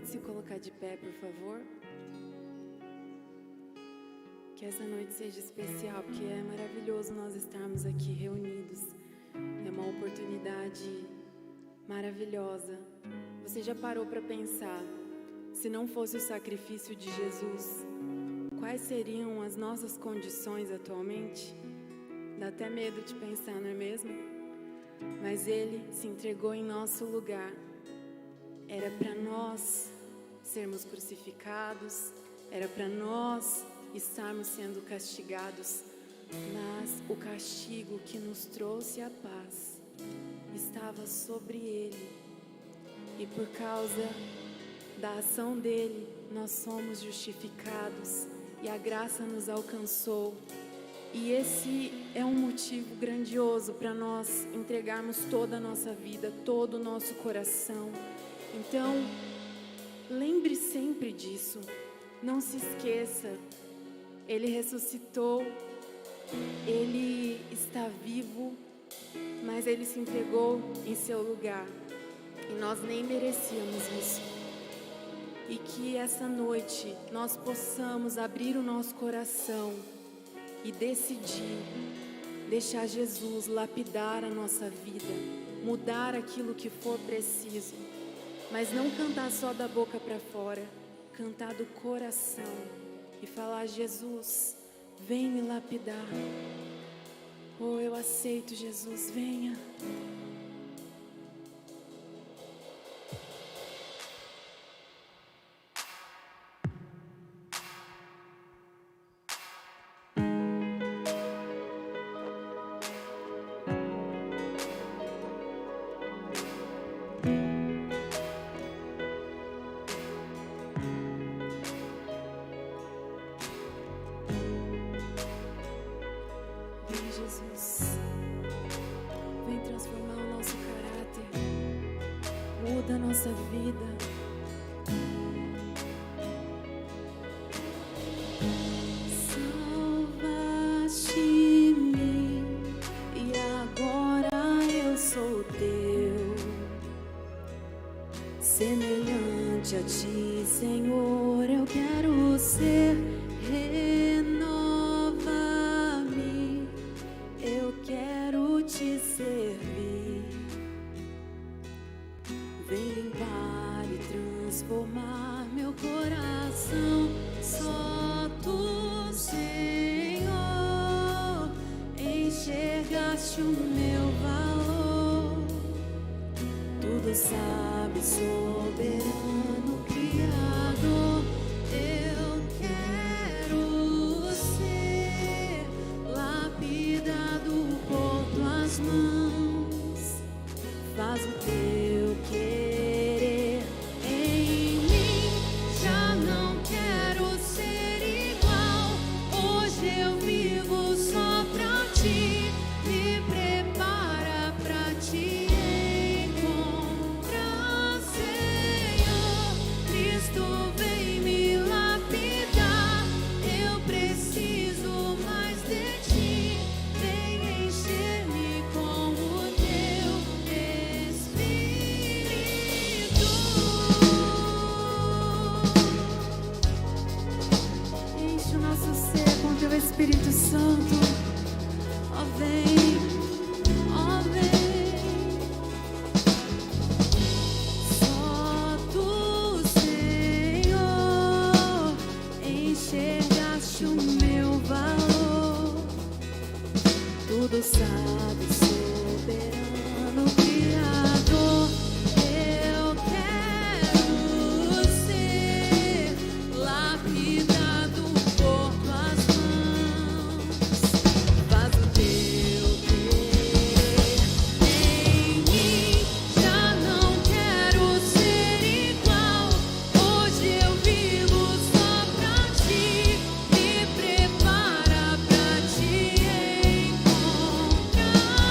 pode se colocar de pé, por favor? Que essa noite seja especial, porque é maravilhoso nós estarmos aqui reunidos. É uma oportunidade maravilhosa. Você já parou para pensar, se não fosse o sacrifício de Jesus, quais seriam as nossas condições atualmente? Dá até medo de pensar, não é mesmo? Mas Ele se entregou em nosso lugar. Era para nós sermos crucificados, era para nós estarmos sendo castigados, mas o castigo que nos trouxe a paz estava sobre Ele, e por causa da ação dele, nós somos justificados e a graça nos alcançou. E esse é um motivo grandioso para nós entregarmos toda a nossa vida, todo o nosso coração. Então, lembre sempre disso, não se esqueça, Ele ressuscitou, Ele está vivo, mas Ele se entregou em seu lugar, e nós nem merecíamos isso. E que essa noite nós possamos abrir o nosso coração e decidir deixar Jesus lapidar a nossa vida, mudar aquilo que for preciso, mas não cantar só da boca para fora, cantar do coração e falar: Jesus, vem me lapidar. Oh, eu aceito, Jesus, venha. Jesus, vem transformar o nosso caráter, muda a nossa vida. Salvaste-me e agora eu sou teu, semelhante a ti, Senhor, eu quero ser. Servir, vem limpar e transformar meu coração. Só tu, Senhor, enxergaste o meu valor. Tudo sabe, soberano, Criador. Eu quero ser lapidado por tuas mãos, faz o teu querer em mim. Já não quero ser igual, hoje eu vivo só pra ti. Me prepara pra te encontrar, Senhor. Cristo vem me lapidar, eu preciso mais de ti. Vem encher-me com o teu Espírito. Enche o nosso ser com teu Espírito Santo. Ó, vem, ó, vem. Só tu, Senhor, enxergaste o meu valor. Tudo sabe, soberano, Criador. Eu quero ser lapidado por tuas mãos. Faz o teu querer em mim. Já não quero ser igual, hoje eu vivo só pra ti. Me prepara pra te encontrar.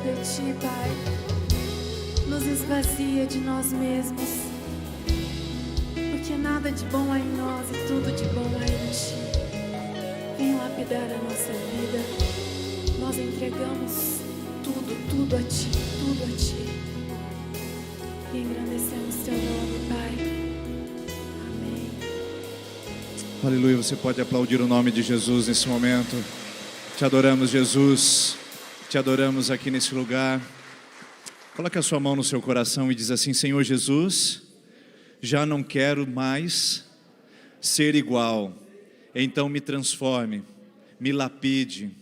de Ti, Pai. Nos esvazia de nós mesmos, porque nada de bom há em nós e tudo de bom há em Ti. Vem lapidar a nossa vida. Nós entregamos tudo a Ti, tudo a Ti. E engrandecemos Teu nome, Pai. Amém. Aleluia, você pode aplaudir o nome de Jesus nesse momento. Te adoramos, Jesus. Te adoramos aqui nesse lugar. Coloque a sua mão no seu coração e diz assim: Senhor Jesus, já não quero mais ser igual. Então me transforme, me lapide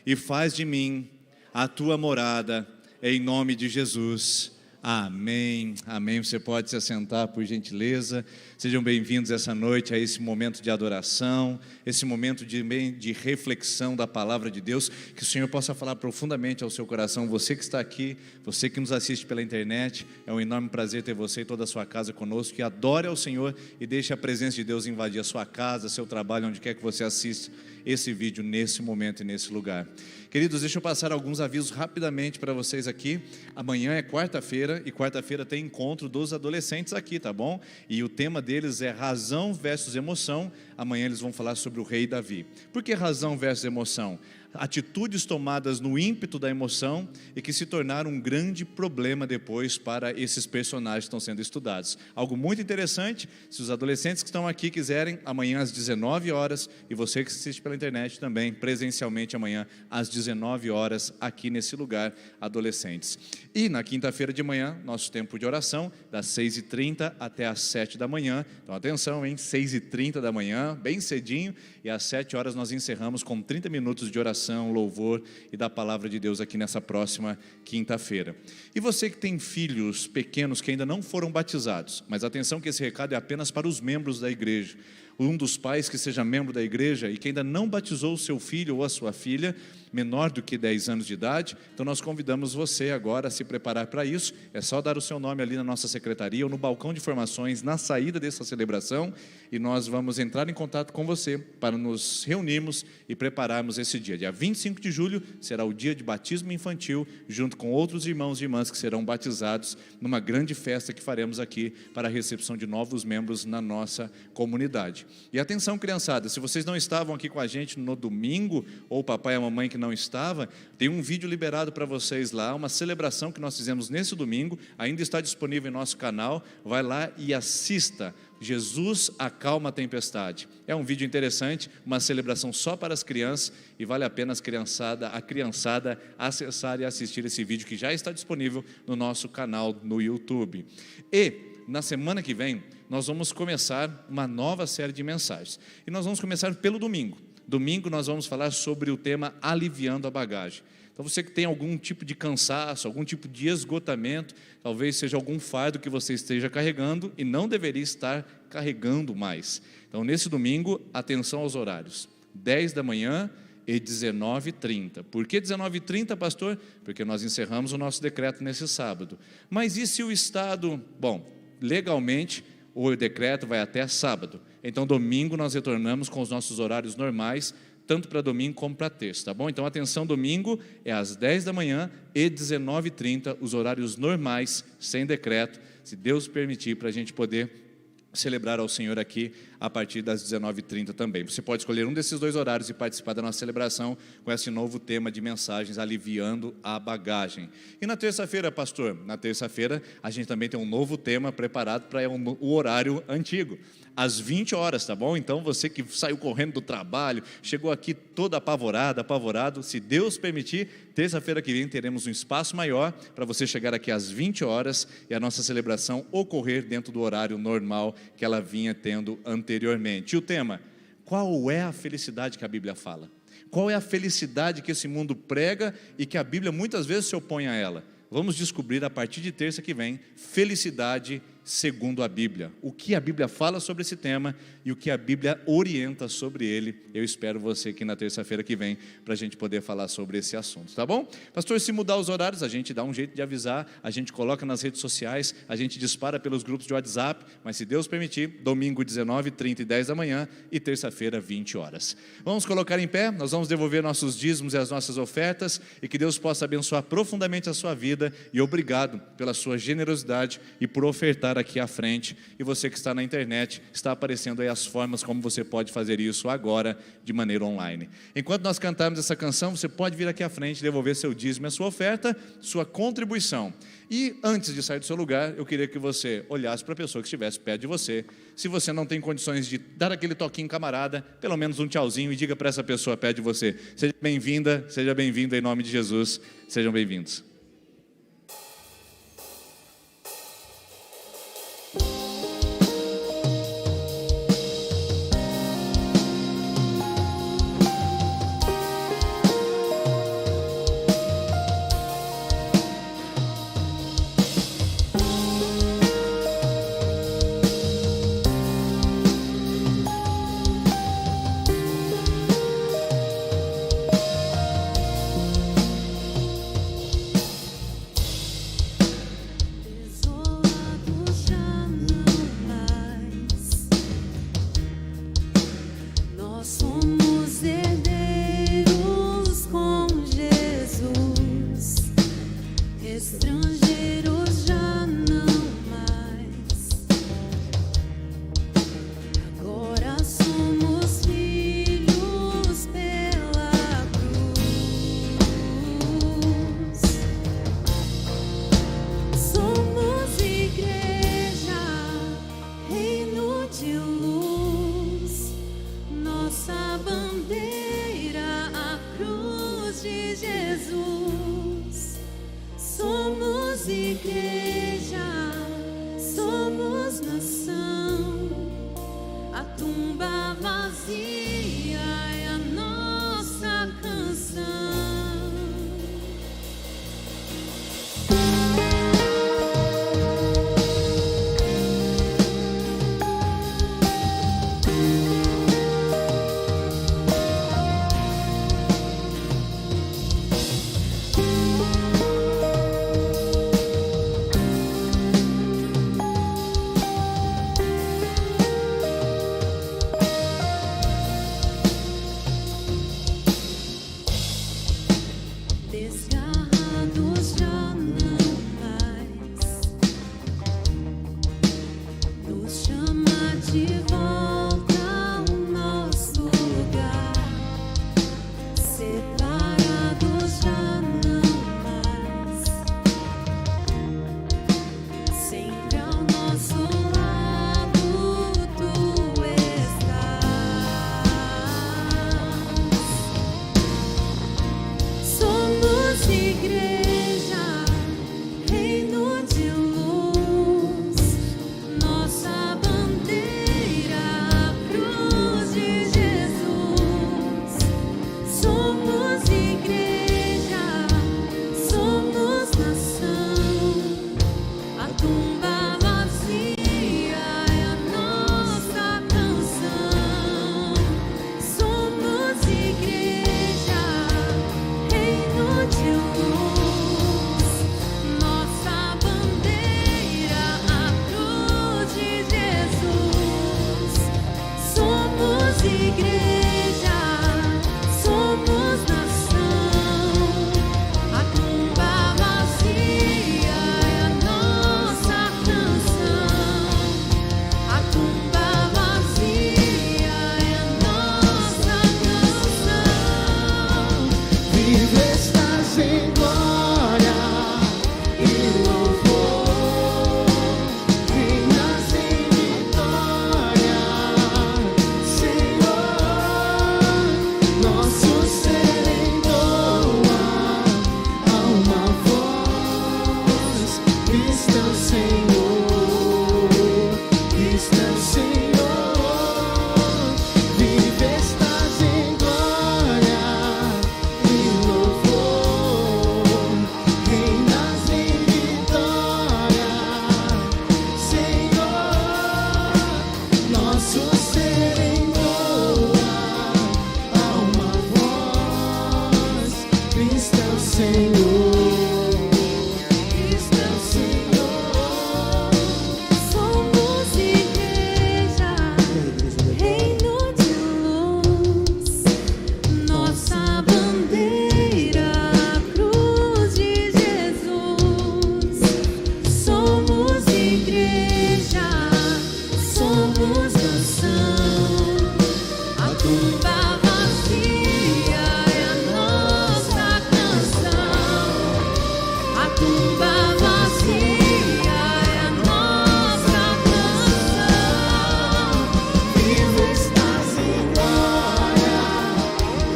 e faz de mim a Tua morada, em nome de Jesus. Amém, amém. Você pode se assentar, por gentileza. Sejam bem-vindos essa noite a esse momento de adoração, esse momento de reflexão da palavra de Deus. Que o Senhor possa falar profundamente ao seu coração. Você que está aqui, você que nos assiste pela internet, é um enorme prazer ter você e toda a sua casa conosco. Que adore ao Senhor e deixe a presença de Deus invadir a sua casa, seu trabalho, onde quer que você assista esse vídeo nesse momento e nesse lugar. Queridos, deixa eu passar alguns avisos rapidamente para vocês aqui. Amanhã é quarta-feira e quarta-feira tem encontro dos adolescentes aqui, tá bom? E o tema deles é razão versus emoção. Amanhã eles vão falar sobre o rei Davi. Por que razão versus emoção? Atitudes tomadas no ímpeto da emoção e que se tornaram um grande problema depois para esses personagens que estão sendo estudados. Algo muito interessante, se os adolescentes que estão aqui quiserem, amanhã às 19 horas, e você que assiste pela internet também, presencialmente amanhã às 19 horas, aqui nesse lugar, adolescentes. E na quinta-feira de manhã, nosso tempo de oração, das 6h30 até às 7 da manhã. Então atenção, hein? 6h30 da manhã, bem cedinho, e às 7 horas nós encerramos com 30 minutos de oração, louvor e da palavra de Deus aqui nessa próxima quinta-feira. E você que tem filhos pequenos que ainda não foram batizados, mas atenção que esse recado é apenas para os membros da igreja. Um dos pais que seja membro da igreja e que ainda não batizou o seu filho ou a sua filha, menor do que 10 anos de idade, então nós convidamos você agora a se preparar para isso. É só dar o seu nome ali na nossa secretaria ou no balcão de informações na saída dessa celebração e nós vamos entrar em contato com você para nos reunirmos e prepararmos esse dia. Dia 25 de julho será o dia de batismo infantil, junto com outros irmãos e irmãs que serão batizados numa grande festa que faremos aqui para a recepção de novos membros na nossa comunidade. E atenção, criançada, se vocês não estavam aqui com a gente no domingo, ou o papai e a mamãe que não estava, tem um vídeo liberado para vocês lá, uma celebração que nós fizemos nesse domingo, ainda está disponível em nosso canal, vai lá e assista. Jesus acalma a tempestade. É um vídeo interessante, uma celebração só para as crianças e vale a pena a criançada acessar e assistir esse vídeo que já está disponível no nosso canal no YouTube. E na semana que vem nós vamos começar uma nova série de mensagens e nós vamos começar pelo domingo. Domingo nós vamos falar sobre o tema aliviando a bagagem. Então você que tem algum tipo de cansaço, algum tipo de esgotamento, talvez seja algum fardo que você esteja carregando e não deveria estar carregando mais. Então nesse domingo, atenção aos horários, 10 da manhã e 19h30. Por que 19h30, pastor? Porque nós encerramos o nosso decreto nesse sábado. Mas e se o Estado, legalmente o decreto vai até sábado, então domingo nós retornamos com os nossos horários normais, tanto para domingo como para terça, tá bom? Então atenção, domingo é às 10 da manhã e 19h30, os horários normais, sem decreto, se Deus permitir, para a gente poder celebrar ao Senhor aqui a partir das 19h30 também. Você pode escolher um desses dois horários e participar da nossa celebração com esse novo tema de mensagens, aliviando a bagagem. E na terça-feira, pastor? Na terça-feira a gente também tem um novo tema preparado para o horário antigo, às 20 horas, tá bom? Então você que saiu correndo do trabalho, chegou aqui todo apavorado, se Deus permitir, terça-feira que vem teremos um espaço maior para você chegar aqui às 20 horas e a nossa celebração ocorrer dentro do horário normal que ela vinha tendo anteriormente. E o tema, qual é a felicidade que a Bíblia fala? Qual é a felicidade que esse mundo prega e que a Bíblia muitas vezes se opõe a ela? Vamos descobrir a partir de terça que vem, felicidade segundo a Bíblia. O que a Bíblia fala sobre esse tema e o que a Bíblia orienta sobre ele. Eu espero você aqui na terça-feira que vem para a gente poder falar sobre esse assunto, tá bom? Pastor, se mudar os horários, a gente dá um jeito de avisar, a gente coloca nas redes sociais, a gente dispara pelos grupos de WhatsApp, mas se Deus permitir, domingo 19h30 e 10 da manhã e terça-feira 20 horas. Vamos colocar em pé, nós vamos devolver nossos dízimos e as nossas ofertas e que Deus possa abençoar profundamente a sua vida e obrigado pela sua generosidade e por ofertar aqui à frente. E você que está na internet, está aparecendo aí as formas como você pode fazer isso agora de maneira online. Enquanto nós cantarmos essa canção, você pode vir aqui à frente, devolver seu dízimo e a sua oferta, sua contribuição. E antes de sair do seu lugar, eu queria que você olhasse para a pessoa que estivesse perto de você. Se você não tem condições de dar aquele toquinho camarada, pelo menos um tchauzinho e diga para essa pessoa perto de você: seja bem-vinda, seja bem-vindo em nome de Jesus, sejam bem-vindos. Somos igreja. Cristo é o Senhor. Cristo é o Senhor. Somos igreja, reino de luz. Nossa bandeira, cruz de Jesus. Somos igreja, somos nação. A tumba vazia é a nossa canção. A tumba vazia é a nossa canção. Vivo estás em glória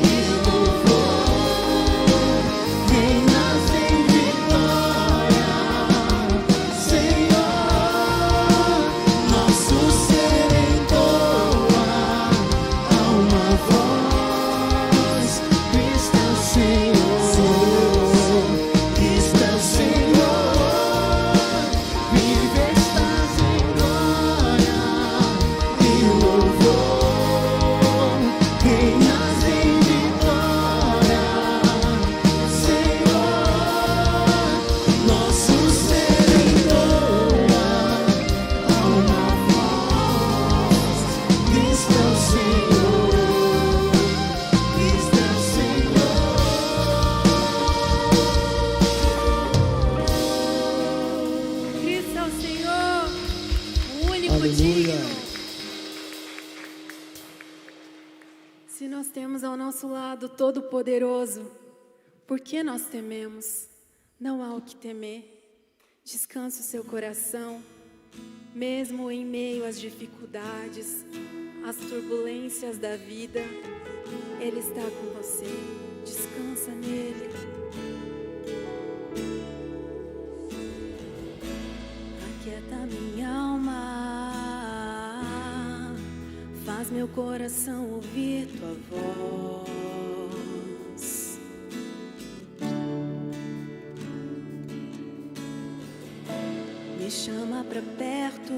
e louvor. Reinas em vitória, Senhor. Nosso ser entoa a uma voz. Cristo é o Senhor. Cristo é o Senhor. Vive estás em glória e louvor. Reinas em vitória, Senhor. Nosso ser entoa a uma voz. Cristo é o Senhor. Cristo é o Senhor. Cristo é o Senhor, o único Aleluia. digno. Se nós temos ao nosso lado Todo-Poderoso, por que nós tememos? Não há o que temer. Descanse o seu coração, mesmo em meio às dificuldades, às turbulências da vida. Ele está com você. Descansa nele. Aquieta minha alma, faz meu coração ouvir tua voz. Me chama pra perto,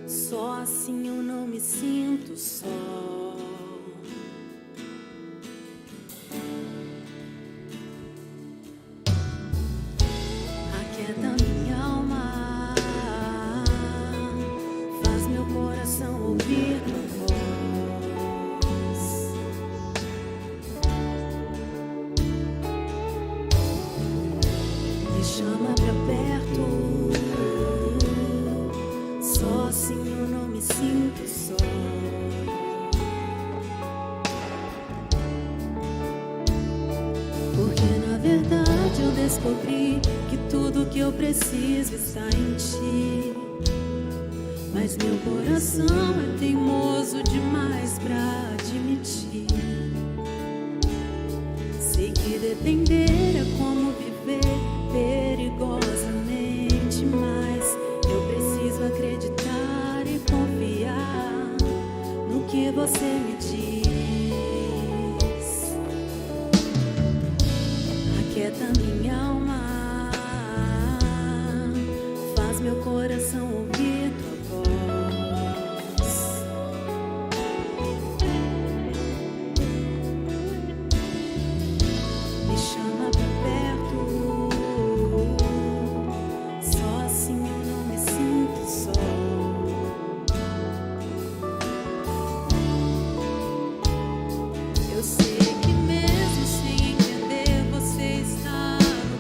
só assim eu não me sinto só. Aquieta minha alma, faz meu coração ouvir tua voz. Me chama pra perto, só assim eu não me sinto só. Porque na verdade eu descobri que tudo que eu preciso está em ti. Mas meu coração é teimoso demais pra admitir. Sei que depender é como viver perigosamente, mas eu preciso acreditar e confiar no que você me diz. Aquieta minha alma, faz meu coração ouvir tua voz. Me chama pra perto, só assim eu não me sinto só. Eu sei que mesmo sem entender você está no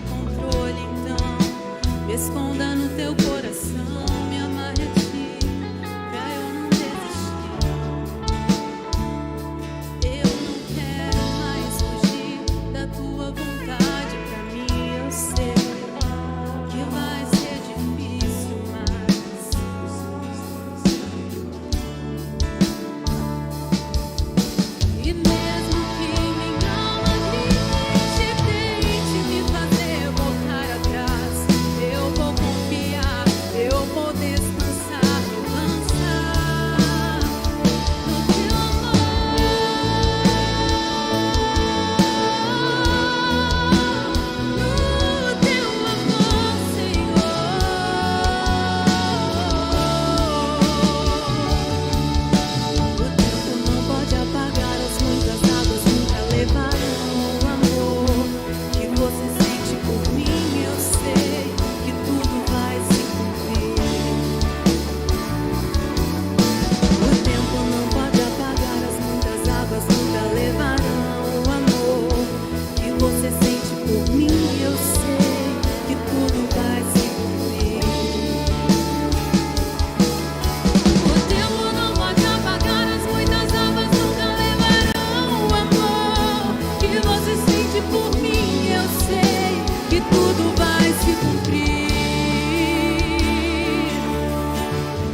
que tudo vai se cumprir.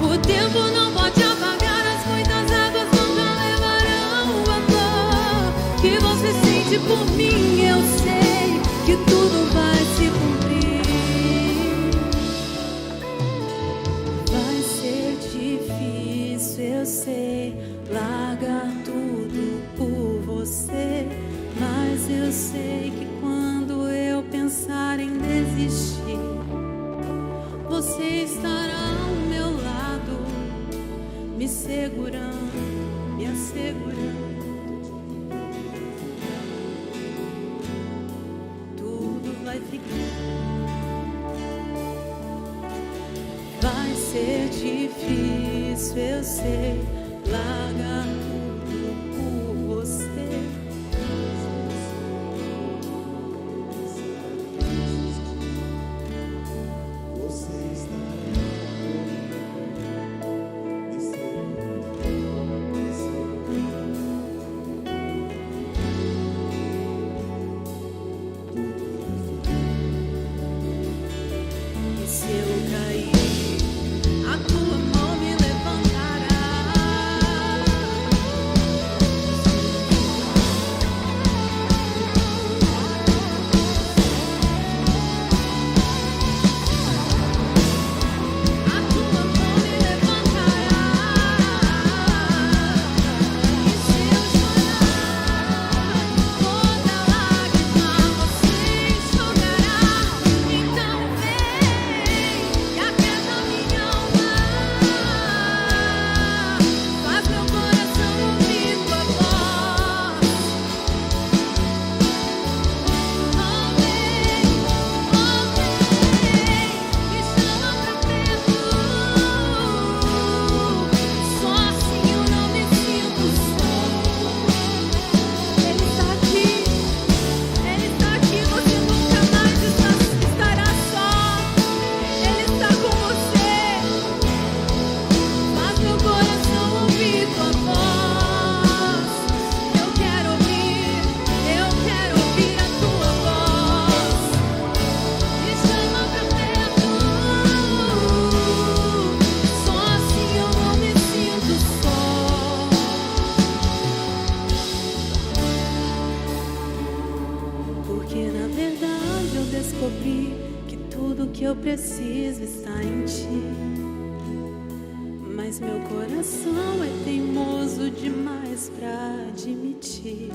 O tempo não pode apagar, as muitas águas nunca levarão a dor que você sente por mim. Eu sei que tudo vai se cumprir. Vai ser difícil, eu sei, largar tudo por você, mas eu sei que quando eu pensar em desistir, você estará ao meu lado, me segurando, me assegurando. Tudo vai ficar. Vai ser difícil, eu sei, largar tudo por você. E se eu cair, a tua mão me levantará. A tua mão me levantará. E se eu chorar, toda lágrima você enxugará. Então vem e aquieta minha alma, faz meu coração ouvir tua voz. Oh, vem, me chama pra perto. Só assim eu não me sinto só. Ele está aqui, você nunca mais estará só. Ele está com você, faz meu coração ouvir tua voz. Eu quero ouvir a tua voz. Me chama pra perto, só assim eu não me sinto só. Porque na verdade eu descobri que tudo que eu preciso está em ti. Mas meu coração é teimoso demais pra admitir.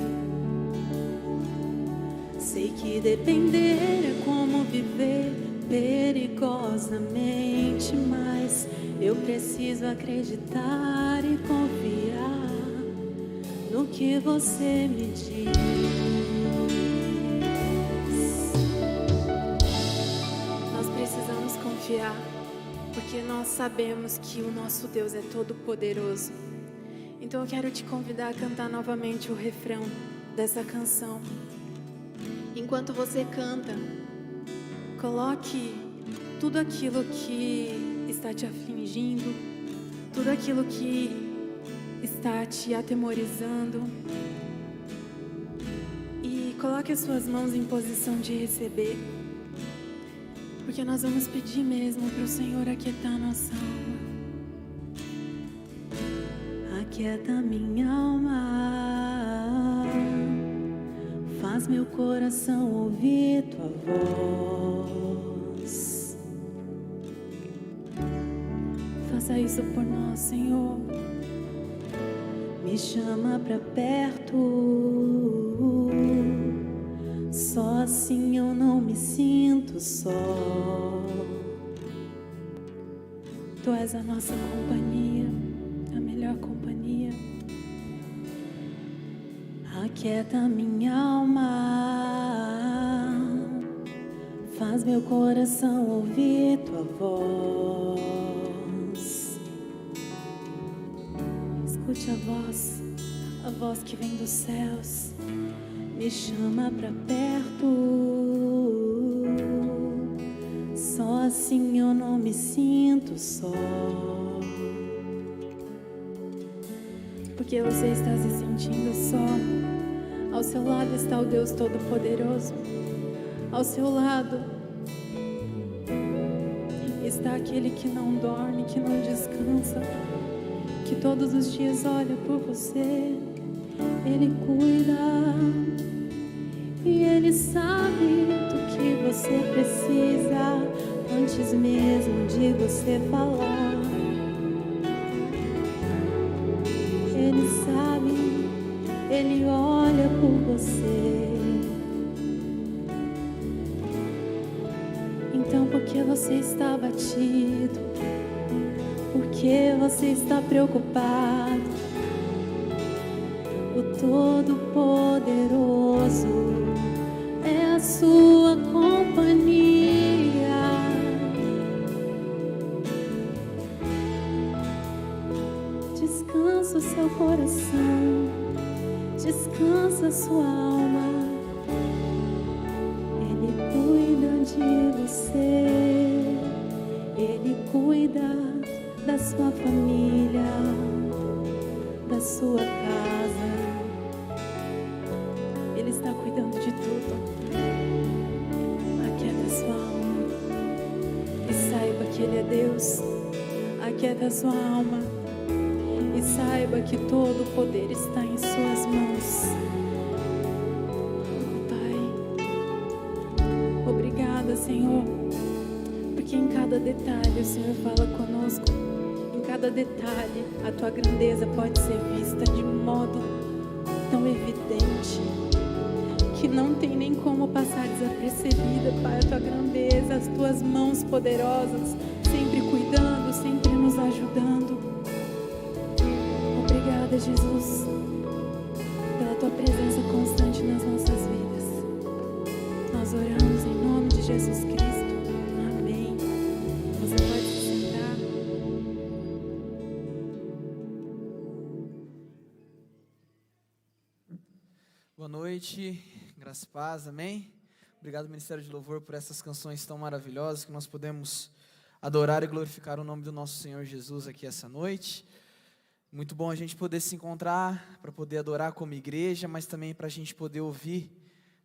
Sei que depender é como viver perigosamente, mas eu preciso acreditar e confiar no que você me diz. Nós precisamos confiar, porque nós sabemos que o nosso Deus é todo poderoso. Então eu quero te convidar a cantar novamente o refrão dessa canção. Enquanto você canta, coloque tudo aquilo que está te afligindo, tudo aquilo que está te atemorizando, e coloque as suas mãos em posição de receber, porque nós vamos pedir mesmo para o Senhor aquietar nossa alma. Aquieta minha alma, faz meu coração ouvir tua voz. Faça isso por nós, Senhor. Me chama pra perto, só assim eu não me sinto só. Tu és a nossa companhia, a melhor companhia. Aquieta minha alma, faz meu coração ouvir tua voz. Escute a voz que vem dos céus. Me chama pra perto, só assim eu não me sinto só. Porque você está se sentindo só, ao seu lado está o Deus Todo-Poderoso. Ao seu lado está aquele que não dorme, que não descansa, que todos os dias olha por você. Ele cuida e Ele sabe do que você precisa antes mesmo de você falar. Ele sabe, Ele olha por você. Então, por que você está abatido? Por que você está preocupado? O Todo-Poderoso é a sua companhia. Descansa o seu coração, descansa a sua alma. Ele cuida de você, Ele cuida da sua família, da sua casa. Ele está cuidando de tudo. Aquieta a sua alma e saiba que Ele é Deus. Aquieta a sua alma e saiba que todo o poder está em suas mãos. Oh, Pai, obrigada, Senhor, porque em cada detalhe o Senhor fala conosco. Em cada detalhe a Tua grandeza pode ser vista de modo tão evidente que não tem nem como passar desapercebida, Pai, a Tua grandeza, as Tuas mãos poderosas, sempre cuidando, sempre nos ajudando. Obrigada, Jesus, pela Tua presença constante nas nossas vidas. Nós oramos em nome de Jesus Cristo. Amém. Você pode se sentar. Boa noite, graça e paz, amém? Obrigado, Ministério de Louvor, por essas canções tão maravilhosas que nós podemos adorar e glorificar o nome do nosso Senhor Jesus aqui essa noite. Muito bom a gente poder se encontrar, para poder adorar como igreja, mas também para a gente poder ouvir,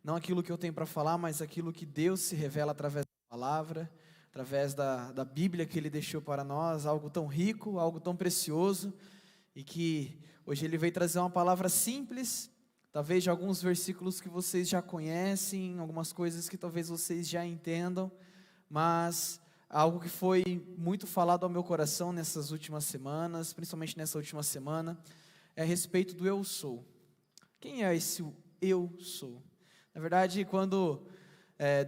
não aquilo que eu tenho para falar, mas aquilo que Deus se revela através da palavra, através da Bíblia que Ele deixou para nós, algo tão rico, algo tão precioso, e que hoje Ele veio trazer uma palavra simples, talvez de alguns versículos que vocês já conhecem, algumas coisas que talvez vocês já entendam, mas algo que foi muito falado ao meu coração nessas últimas semanas, principalmente nessa última semana, é a respeito do eu sou. Quem é esse eu sou? Na verdade, quando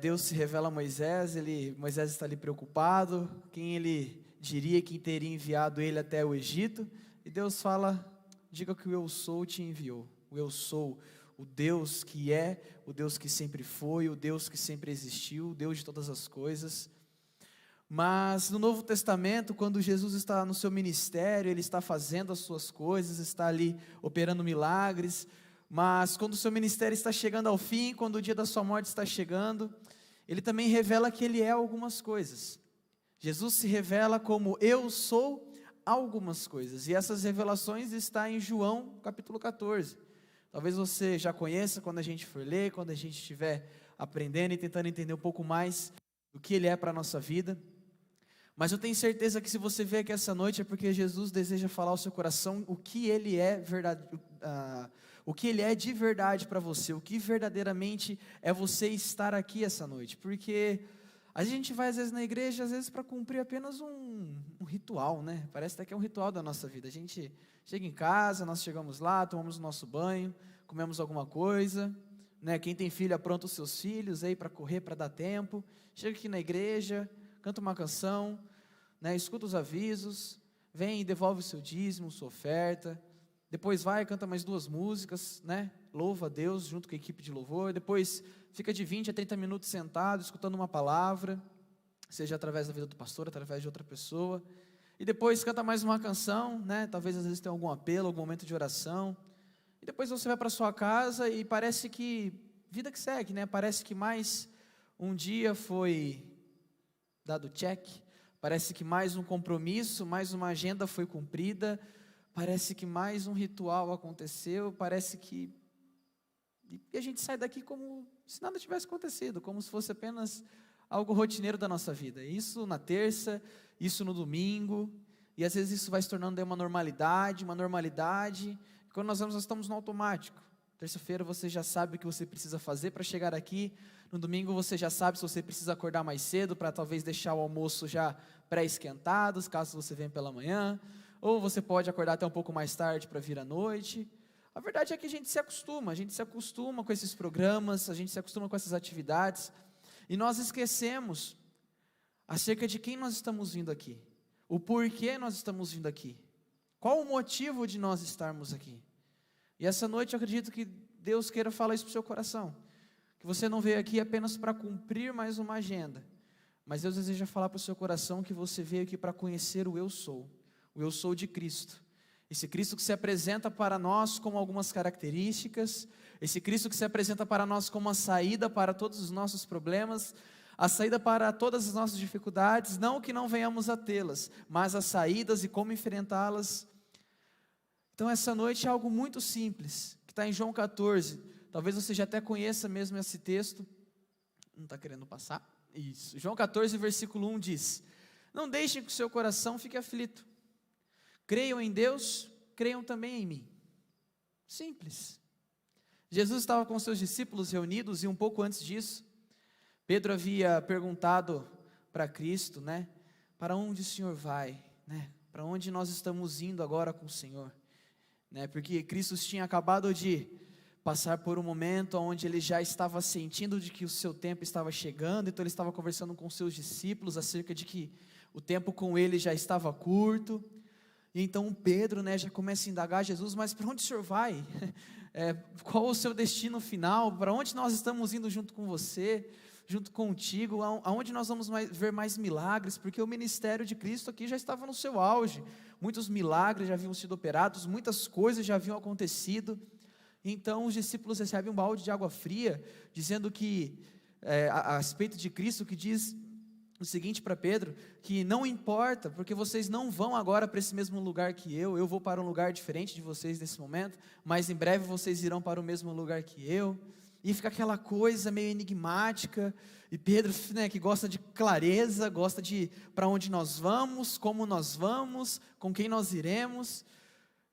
Deus se revela a Moisés, Moisés está ali preocupado, quem ele diria que teria enviado ele até o Egito, e Deus fala, diga que o eu sou te enviou. O eu sou, o Deus que é, o Deus que sempre foi, o Deus que sempre existiu, o Deus de todas as coisas. Mas no Novo Testamento, quando Jesus está no seu ministério, Ele está fazendo as suas coisas, está ali operando milagres, mas quando o seu ministério está chegando ao fim, quando o dia da sua morte está chegando, Ele também revela que Ele é algumas coisas. Jesus se revela como eu sou algumas coisas, e essas revelações estão em João capítulo 14. Talvez você já conheça quando a gente for ler, quando a gente estiver aprendendo e tentando entender um pouco mais do que Ele é para a nossa vida. Mas eu tenho certeza que se você veio aqui essa noite é porque Jesus deseja falar ao seu coração o que Ele é verdade, o que Ele é de verdade para você, o que verdadeiramente é você estar aqui essa noite. Porque a gente vai às vezes na igreja, às vezes para cumprir apenas um ritual, né? Parece até que é um ritual da nossa vida. A gente chega em casa, nós chegamos lá, tomamos o nosso banho, comemos alguma coisa, né? Quem tem filho apronta os seus filhos aí para correr, para dar tempo. Chega aqui na igreja, canta uma canção, né? Escuta os avisos, vem e devolve o seu dízimo, sua oferta. Depois vai, canta mais 2 músicas, né? Louva a Deus junto com a equipe de louvor. Depois fica de 20 a 30 minutos sentado, escutando uma palavra, seja através da vida do pastor, através de outra pessoa. E depois canta mais uma canção, né? Talvez às vezes tenha algum apelo, algum momento de oração. E depois você vai para sua casa e parece que, vida que segue, né? Parece que mais um dia foi dado check, parece que mais um compromisso, mais uma agenda foi cumprida, parece que mais um ritual aconteceu, parece que E a gente sai daqui como se nada tivesse acontecido, como se fosse apenas algo rotineiro da nossa vida. Isso na terça, isso no domingo, e às vezes isso vai se tornando uma normalidade, e quando nós vamos, nós estamos no automático. Terça-feira você já sabe o que você precisa fazer para chegar aqui, no domingo você já sabe se você precisa acordar mais cedo para talvez deixar o almoço já pré-esquentado, caso você venha pela manhã, ou você pode acordar até um pouco mais tarde para vir à noite. A verdade é que a gente se acostuma com esses programas, a gente se acostuma com essas atividades, e nós esquecemos acerca de quem nós estamos vindo aqui, o porquê nós estamos vindo aqui, qual o motivo de nós estarmos aqui. E essa noite eu acredito que Deus queira falar isso para o seu coração, que você não veio aqui apenas para cumprir mais uma agenda, mas Deus deseja falar para o seu coração que você veio aqui para conhecer o eu sou de Cristo. Esse Cristo que se apresenta para nós com algumas características, esse Cristo que se apresenta para nós como a saída para todos os nossos problemas, a saída para todas as nossas dificuldades, não que não venhamos a tê-las, mas as saídas e como enfrentá-las. Então essa noite é algo muito simples, que está em João 14, talvez você já até conheça mesmo esse texto, não está querendo passar? Isso, João 14 versículo 1 diz: não deixem que o seu coração fique aflito, creiam em Deus, creiam também em mim. Simples. Jesus estava com seus discípulos reunidos, e um pouco antes disso, Pedro havia perguntado para Cristo, né, para onde o Senhor vai, né, para onde nós estamos indo agora com o Senhor, né, porque Cristo tinha acabado de passar por um momento onde ele já estava sentindo de que o seu tempo estava chegando, então ele estava conversando com seus discípulos acerca de que o tempo com ele já estava curto. E então Pedro, né, já começa a indagar Jesus: mas para onde o Senhor vai? Qual o seu destino final? Para onde nós estamos indo junto com você, junto contigo? Aonde nós vamos ver mais milagres? Porque o ministério de Cristo aqui já estava no seu auge, muitos milagres já haviam sido operados, muitas coisas já haviam acontecido. Então os discípulos recebem um balde de água fria, dizendo que, a respeito de Cristo, que diz o seguinte para Pedro, que não importa, porque vocês não vão agora para esse mesmo lugar que eu vou para um lugar diferente de vocês nesse momento, mas em breve vocês irão para o mesmo lugar que eu. E fica aquela coisa meio enigmática, e Pedro, né, que gosta de clareza, gosta de para onde nós vamos, como nós vamos, com quem nós iremos.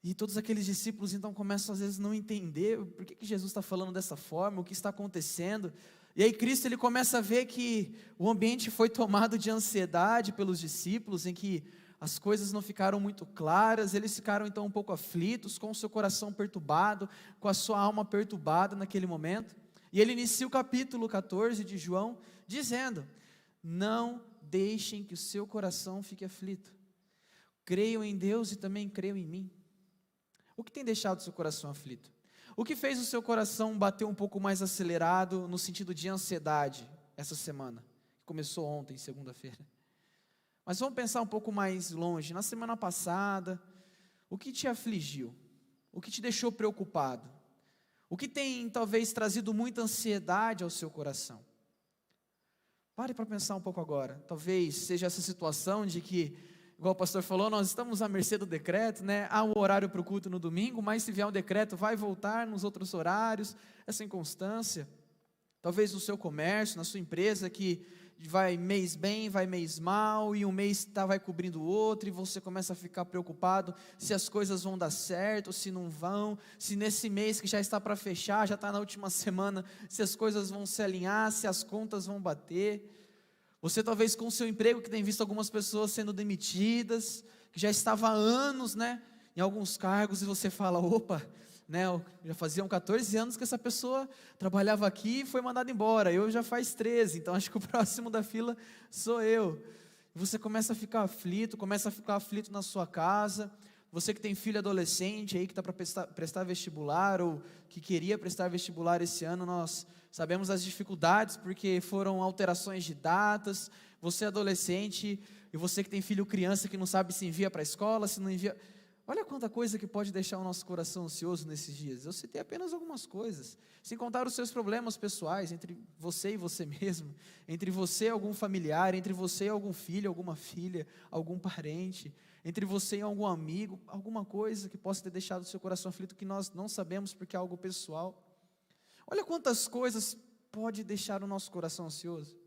E todos aqueles discípulos então começam às vezes não entender por que Jesus está falando dessa forma, o que está acontecendo. E aí Cristo ele começa a ver que o ambiente foi tomado de ansiedade pelos discípulos, em que as coisas não ficaram muito claras, eles ficaram então um pouco aflitos, com o seu coração perturbado, com a sua alma perturbada naquele momento. E ele inicia o capítulo 14 de João, dizendo: não deixem que o seu coração fique aflito, creiam em Deus e também creiam em mim. O que tem deixado o seu coração aflito? O que fez o seu coração bater um pouco mais acelerado no sentido de ansiedade essa semana? Começou ontem, segunda-feira. Mas vamos pensar um pouco mais longe. Na semana passada, o que te afligiu? O que te deixou preocupado? O que tem talvez trazido muita ansiedade ao seu coração? Pare para pensar um pouco agora. Talvez seja essa situação de que, igual o pastor falou, nós estamos à mercê do decreto, né? Há um horário para o culto no domingo, mas se vier um decreto, vai voltar nos outros horários, essa inconstância. Talvez no seu comércio, na sua empresa, que vai mês bem, vai mês mal, e um mês vai cobrindo o outro, e você começa a ficar preocupado se as coisas vão dar certo, se não vão, se nesse mês que já está para fechar, já está na última semana, se as coisas vão se alinhar, se as contas vão bater. Você talvez com o seu emprego, que tem visto algumas pessoas sendo demitidas, que já estava há anos, né, em alguns cargos, e você fala: opa, né, já faziam 14 anos que essa pessoa trabalhava aqui e foi mandada embora, eu já faz 13, então acho que o próximo da fila sou eu. E você começa a ficar aflito na sua casa. Você que tem filho adolescente aí, que está para prestar vestibular, ou que queria prestar vestibular esse ano, nós sabemos as dificuldades, porque foram alterações de datas. Você é adolescente, e você que tem filho criança, que não sabe se envia para a escola, se não envia. Olha quanta coisa que pode deixar o nosso coração ansioso nesses dias. Eu citei apenas algumas coisas, sem contar os seus problemas pessoais, entre você e você mesmo, entre você e algum familiar, entre você e algum filho, alguma filha, algum parente, entre você e algum amigo, alguma coisa que possa ter deixado o seu coração aflito, que nós não sabemos porque é algo pessoal. Olha quantas coisas pode deixar o nosso coração ansioso.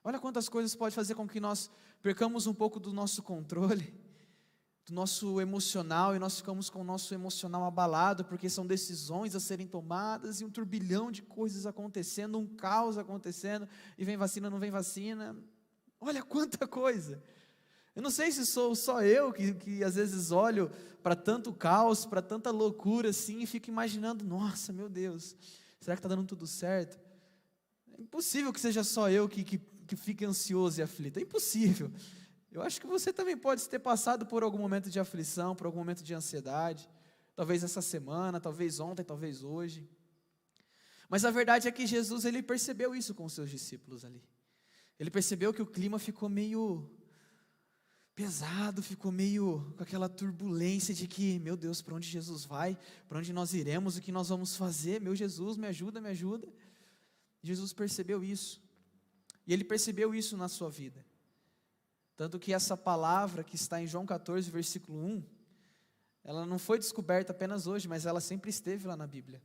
Olha quantas coisas pode fazer com que nós percamos um pouco do nosso controle, do nosso emocional, e nós ficamos com o nosso emocional abalado, porque são decisões a serem tomadas, e um turbilhão de coisas acontecendo, um caos acontecendo, e vem vacina, não vem vacina. Olha quanta coisa. Eu não sei se sou só eu que às vezes olho para tanto caos, para tanta loucura assim, e fico imaginando, nossa, meu Deus, será que está dando tudo certo? É impossível que seja só eu que fique ansioso e aflito, é impossível. Eu acho que você também pode ter passado por algum momento de aflição, por algum momento de ansiedade, talvez essa semana, talvez ontem, talvez hoje. Mas a verdade é que Jesus, ele percebeu isso com os seus discípulos ali. Ele percebeu que o clima ficou meio pesado, ficou meio com aquela turbulência de que, meu Deus, para onde Jesus vai? Para onde nós iremos? O que nós vamos fazer? Meu Jesus, me ajuda, me ajuda. Jesus percebeu isso. E ele percebeu isso na sua vida. Tanto que essa palavra que está em João 14, versículo 1, ela não foi descoberta apenas hoje, mas ela sempre esteve lá na Bíblia.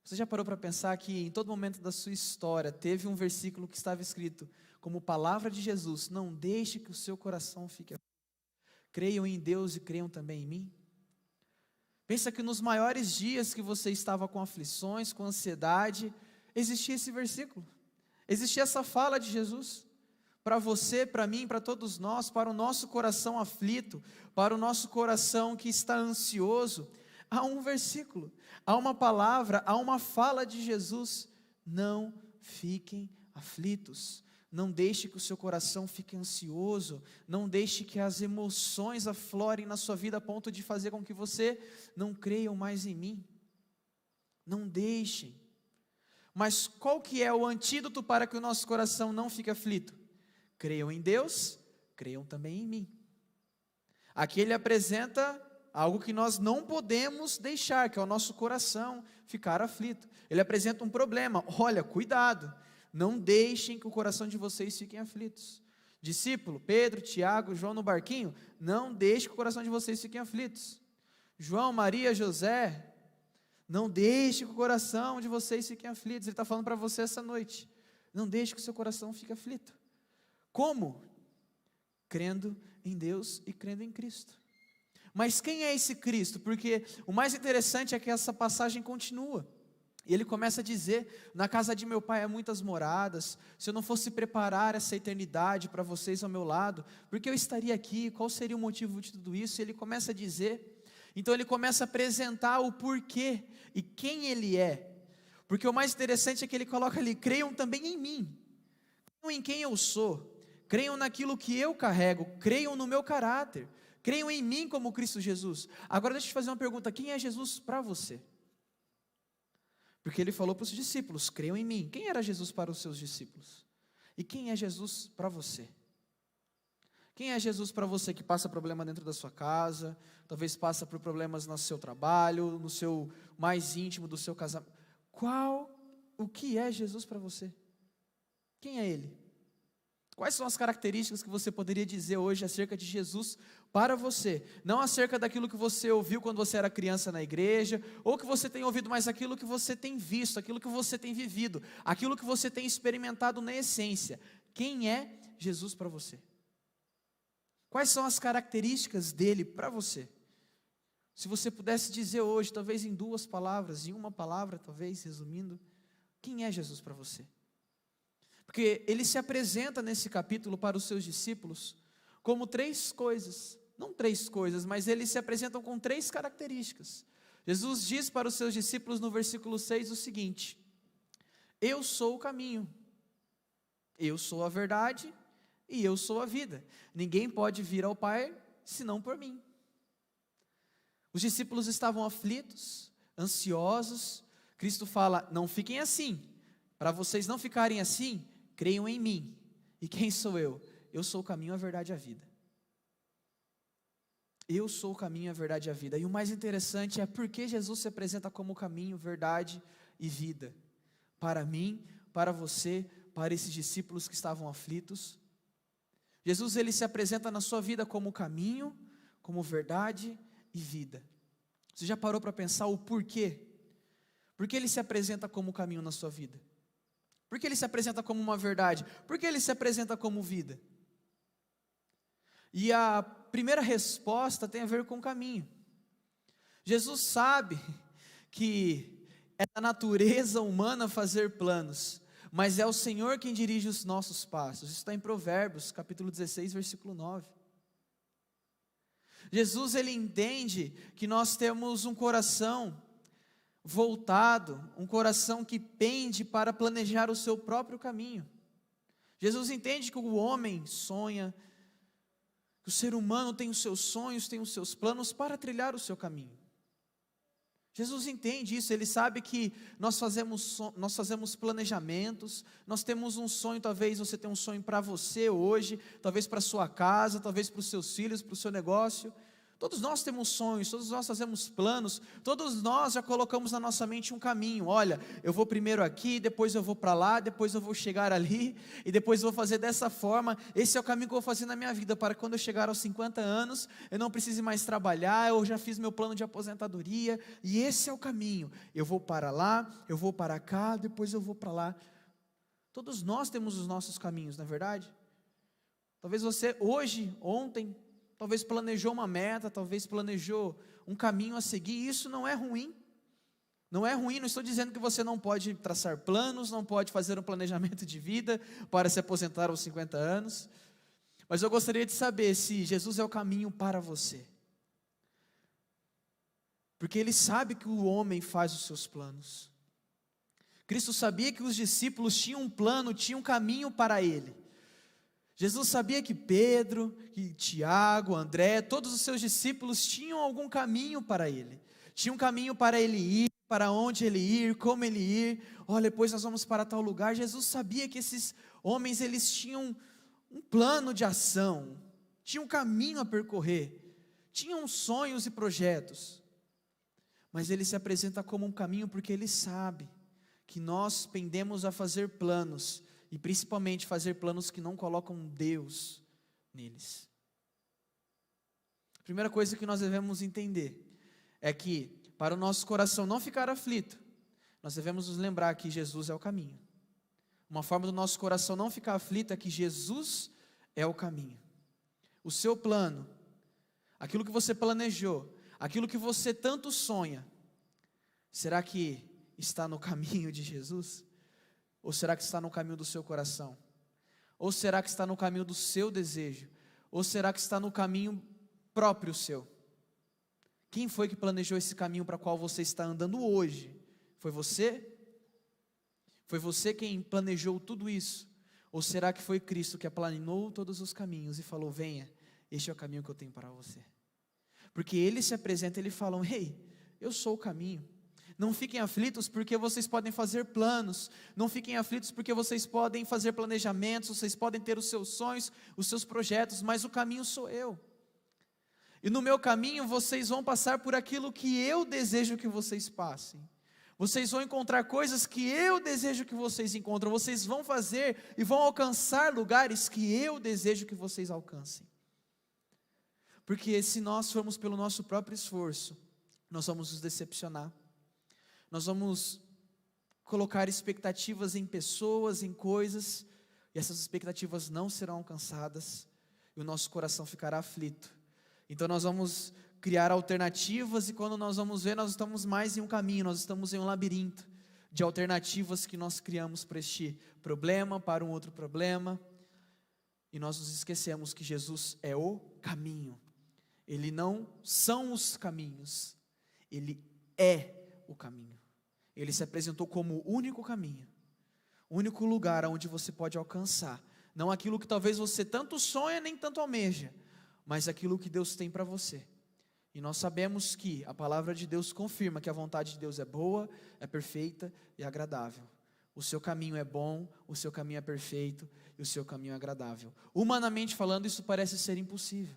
Você já parou para pensar que em todo momento da sua história teve um versículo que estava escrito como palavra de Jesus: não deixe que o seu coração fique aflito. Creiam em Deus e creiam também em mim. Pensa que nos maiores dias que você estava com aflições, com ansiedade, existia esse versículo, existia essa fala de Jesus. Para você, para mim, para todos nós, para o nosso coração aflito, para o nosso coração que está ansioso, há um versículo, há uma palavra, há uma fala de Jesus: não fiquem aflitos, não deixe que o seu coração fique ansioso, não deixe que as emoções aflorem na sua vida a ponto de fazer com que você não creia mais em mim, não deixem. Mas qual que é o antídoto para que o nosso coração não fique aflito? Creiam em Deus, creiam também em mim. Aqui ele apresenta algo que nós não podemos deixar, que é o nosso coração ficar aflito. Ele apresenta um problema: olha, cuidado, não deixem que o coração de vocês fiquem aflitos. Discípulo, Pedro, Tiago, João no barquinho, não deixe que o coração de vocês fiquem aflitos. João, Maria, José, não deixe que o coração de vocês fiquem aflitos. Ele está falando para você essa noite: não deixe que o seu coração fique aflito. Como? Crendo em Deus e crendo em Cristo. Mas quem é esse Cristo? Porque o mais interessante é que essa passagem continua. E ele começa a dizer: na casa de meu pai há muitas moradas, se eu não fosse preparar essa eternidade para vocês ao meu lado, porque eu estaria aqui, qual seria o motivo de tudo isso? E ele começa a dizer, então ele começa a apresentar o porquê e quem ele é. Porque o mais interessante é que ele coloca ali: creiam também em mim, creiam em quem eu sou, creiam naquilo que eu carrego, creiam no meu caráter, creiam em mim como Cristo Jesus. Agora deixa eu te fazer uma pergunta: quem é Jesus para você? Porque ele falou para os discípulos: creiam em mim. Quem era Jesus para os seus discípulos? E quem é Jesus para você? Quem é Jesus para você que passa problema dentro da sua casa, talvez passa por problemas no seu trabalho, no seu mais íntimo do seu casamento? O que é Jesus para você? Quem é Ele? Quais são as características que você poderia dizer hoje acerca de Jesus para você? Não acerca daquilo que você ouviu quando você era criança na igreja, ou que você tem ouvido, mas aquilo que você tem visto, aquilo que você tem vivido, aquilo que você tem experimentado na essência. Quem é Jesus para você? Quais são as características dele para você? Se você pudesse dizer hoje, talvez em 2 palavras, em uma palavra, talvez, resumindo, quem é Jesus para você? Porque ele se apresenta nesse capítulo para os seus discípulos como 3 coisas, não 3 coisas, mas eles se apresentam com 3 características. Jesus diz para os seus discípulos no versículo 6 o seguinte: eu sou o caminho, eu sou a verdade e eu sou a vida. Ninguém pode vir ao Pai senão por mim. Os discípulos estavam aflitos, ansiosos. Cristo fala: não fiquem assim. Para vocês não ficarem assim, creiam em mim. E quem sou eu? Eu sou o caminho, a verdade e a vida. Eu sou o caminho, a verdade e a vida. E o mais interessante é porque Jesus se apresenta como caminho, verdade e vida. Para mim, para você, para esses discípulos que estavam aflitos. Jesus, ele se apresenta na sua vida como caminho, como verdade e vida. Você já parou para pensar o porquê? Por que Ele se apresenta como o caminho na sua vida? Por que Ele se apresenta como uma verdade? Por que Ele se apresenta como vida? E a primeira resposta tem a ver com o caminho. Jesus sabe que é da natureza humana fazer planos, mas é o Senhor quem dirige os nossos passos. Isso está em Provérbios, capítulo 16, versículo 9. Jesus, Ele entende que nós temos um coração voltado, um coração que pende para planejar o seu próprio caminho. Jesus entende que o homem sonha, que o ser humano tem os seus sonhos, tem os seus planos para trilhar o seu caminho. Jesus entende isso, Ele sabe que nós fazemos planejamentos, nós temos um sonho, talvez você tenha um sonho para você hoje, talvez para a sua casa, talvez para os seus filhos, para o seu negócio. Todos nós temos sonhos, todos nós fazemos planos, todos nós já colocamos na nossa mente um caminho. Olha, eu vou primeiro aqui, depois eu vou para lá, depois eu vou chegar ali, e depois eu vou fazer dessa forma. Esse é o caminho que eu vou fazer na minha vida, para quando eu chegar aos 50 anos, eu não precise mais trabalhar, eu já fiz meu plano de aposentadoria, e esse é o caminho. Eu vou para lá, eu vou para cá, depois eu vou para lá. Todos nós temos os nossos caminhos, não é verdade? Talvez você hoje, ontem, talvez planejou uma meta, talvez planejou um caminho a seguir. Isso não é ruim. Não é ruim, não estou dizendo que você não pode traçar planos, não pode fazer um planejamento de vida para se aposentar aos 50 anos. Mas eu gostaria de saber se Jesus é o caminho para você. Porque Ele sabe que o homem faz os seus planos. Cristo sabia que os discípulos tinham um plano, tinham um caminho para Ele. Jesus sabia que Pedro, que Tiago, André, todos os seus discípulos tinham algum caminho para Ele. Tinha um caminho para Ele ir, para onde Ele ir, como Ele ir. Olha, depois nós vamos para tal lugar. Jesus sabia que esses homens, eles tinham um plano de ação, tinham um caminho a percorrer, tinham sonhos e projetos. Mas Ele se apresenta como um caminho porque Ele sabe que nós pendemos a fazer planos, e principalmente fazer planos que não colocam Deus neles. A primeira coisa que nós devemos entender é que, para o nosso coração não ficar aflito, nós devemos nos lembrar que Jesus é o caminho. Uma forma do nosso coração não ficar aflito é que Jesus é o caminho. O seu plano, aquilo que você planejou, aquilo que você tanto sonha, será que está no caminho de Jesus? Ou será que está no caminho do seu coração? Ou será que está no caminho do seu desejo? Ou será que está no caminho próprio seu? Quem foi que planejou esse caminho para o qual você está andando hoje? Foi você? Foi você quem planejou tudo isso? Ou será que foi Cristo que aplanou todos os caminhos e falou: venha, este é o caminho que eu tenho para você? Porque Ele se apresenta, Ele fala: ei, eu sou o caminho. Não fiquem aflitos porque vocês podem fazer planos, não fiquem aflitos porque vocês podem fazer planejamentos, vocês podem ter os seus sonhos, os seus projetos, mas o caminho sou eu. E no meu caminho vocês vão passar por aquilo que eu desejo que vocês passem. Vocês vão encontrar coisas que eu desejo que vocês encontrem, vocês vão fazer e vão alcançar lugares que eu desejo que vocês alcancem. Porque se nós formos pelo nosso próprio esforço, nós vamos nos decepcionar. Nós vamos colocar expectativas em pessoas, em coisas, e essas expectativas não serão alcançadas, e o nosso coração ficará aflito. Então nós vamos criar alternativas, e quando nós vamos ver, nós estamos mais em um caminho, nós estamos em um labirinto de alternativas que nós criamos para este problema, para um outro problema, e nós nos esquecemos que Jesus é o caminho. Ele não são os caminhos, Ele é o caminho. Ele se apresentou como o único caminho, o único lugar onde você pode alcançar, não aquilo que talvez você tanto sonha nem tanto almeja, mas aquilo que Deus tem para você. E nós sabemos que a palavra de Deus confirma que a vontade de Deus é boa, é perfeita e agradável. O seu caminho é bom, o seu caminho é perfeito e o seu caminho é agradável. Humanamente falando, isso parece ser impossível,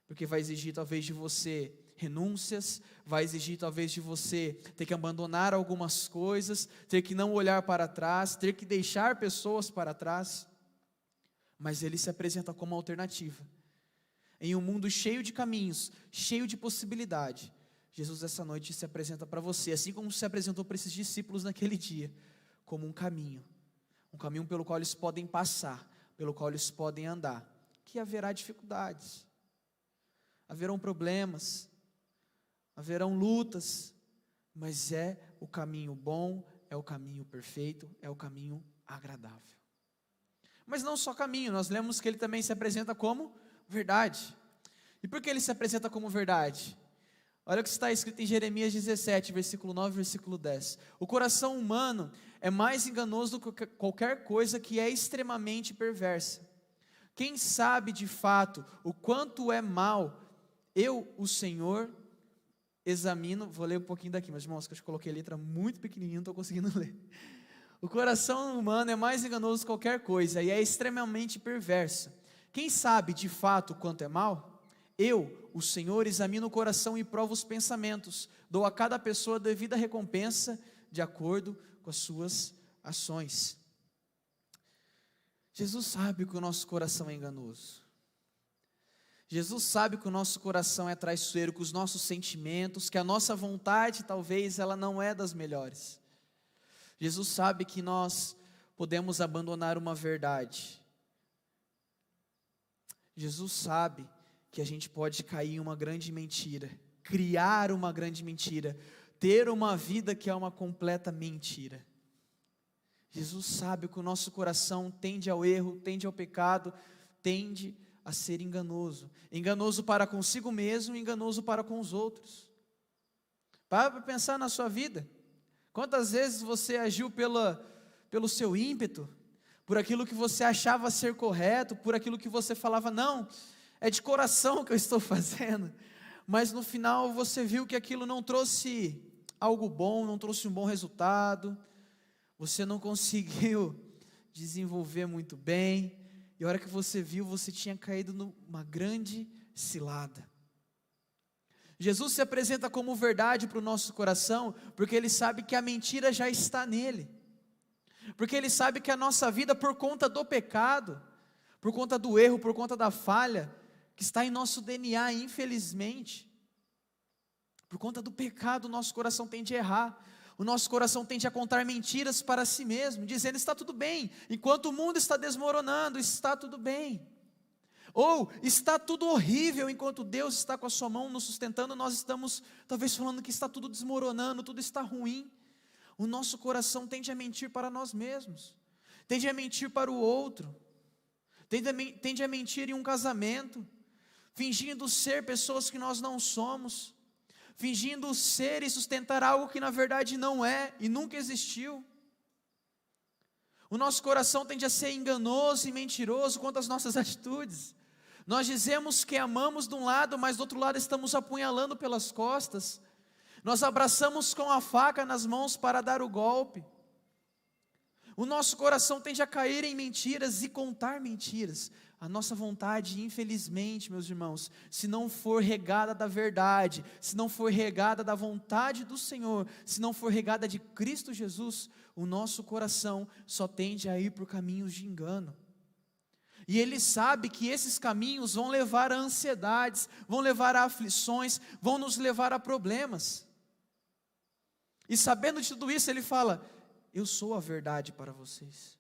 porque vai exigir talvez de você renúncias, vai exigir talvez de você ter que abandonar algumas coisas, ter que não olhar para trás, ter que deixar pessoas para trás, mas Ele se apresenta como alternativa. Em um mundo cheio de caminhos, cheio de possibilidade, Jesus essa noite se apresenta para você, assim como se apresentou para esses discípulos naquele dia, como um caminho pelo qual eles podem passar, pelo qual eles podem andar, que haverá dificuldades, haverão problemas, haverão lutas, mas é o caminho bom, é o caminho perfeito, é o caminho agradável. Mas não só caminho, nós lemos que ele também se apresenta como verdade. E por que ele se apresenta como verdade? Olha o que está escrito em Jeremias 17, versículo 9 e versículo 10. O coração humano é mais enganoso do que qualquer coisa que é extremamente perversa. Quem sabe de fato o quanto é mal, eu, o Senhor, examino. Vou ler um pouquinho daqui, meus irmãos, que eu coloquei a letra muito pequenininha, não estou conseguindo ler. O coração humano é mais enganoso que qualquer coisa e é extremamente perversa. Quem sabe de fato o quanto é mal? Eu, o Senhor, examino o coração e provo os pensamentos, dou a cada pessoa a devida recompensa de acordo com as suas ações. Jesus sabe que o nosso coração é enganoso. Jesus sabe que o nosso coração é traiçoeiro, que os nossos sentimentos, que a nossa vontade talvez ela não é das melhores. Jesus sabe que nós podemos abandonar uma verdade. Jesus sabe que a gente pode cair em uma grande mentira, criar uma grande mentira, ter uma vida que é uma completa mentira. Jesus sabe que o nosso coração tende ao erro, tende ao pecado, tende a ser enganoso. Enganoso para consigo mesmo, enganoso para com os outros. Para pensar na sua vida. Quantas vezes você agiu pelo seu ímpeto, por aquilo que você achava ser correto, por aquilo que você falava, não, é de coração que eu estou fazendo, mas no final você viu que aquilo não trouxe algo bom, não trouxe um bom resultado, você não conseguiu desenvolver muito bem, e a hora que você viu, você tinha caído numa grande cilada. Jesus se apresenta como verdade para o nosso coração, porque Ele sabe que a mentira já está nele, porque Ele sabe que a nossa vida, por conta do pecado, por conta do erro, por conta da falha, que está em nosso DNA, infelizmente, por conta do pecado, o nosso coração tende a errar, o nosso coração tende a contar mentiras para si mesmo, dizendo está tudo bem, enquanto o mundo está desmoronando, está tudo bem. Ou está tudo horrível enquanto Deus está com a sua mão nos sustentando, nós estamos talvez falando que está tudo desmoronando, tudo está ruim. O nosso coração tende a mentir para nós mesmos, tende a mentir para o outro, tende a mentir em um casamento, fingindo ser pessoas que nós não somos, fingindo ser e sustentar algo que na verdade não é e nunca existiu. O nosso coração tende a ser enganoso e mentiroso quanto às nossas atitudes. Nós dizemos que amamos de um lado, mas do outro lado estamos apunhalando pelas costas. Nós abraçamos com a faca nas mãos para dar o golpe. O nosso coração tende a cair em mentiras e contar mentiras. A nossa vontade, infelizmente, meus irmãos, se não for regada da verdade, se não for regada da vontade do Senhor, se não for regada de Cristo Jesus, o nosso coração só tende a ir por caminhos de engano. E Ele sabe que esses caminhos vão levar a ansiedades, vão levar a aflições, vão nos levar a problemas. E sabendo de tudo isso, Ele fala, eu sou a verdade para vocês.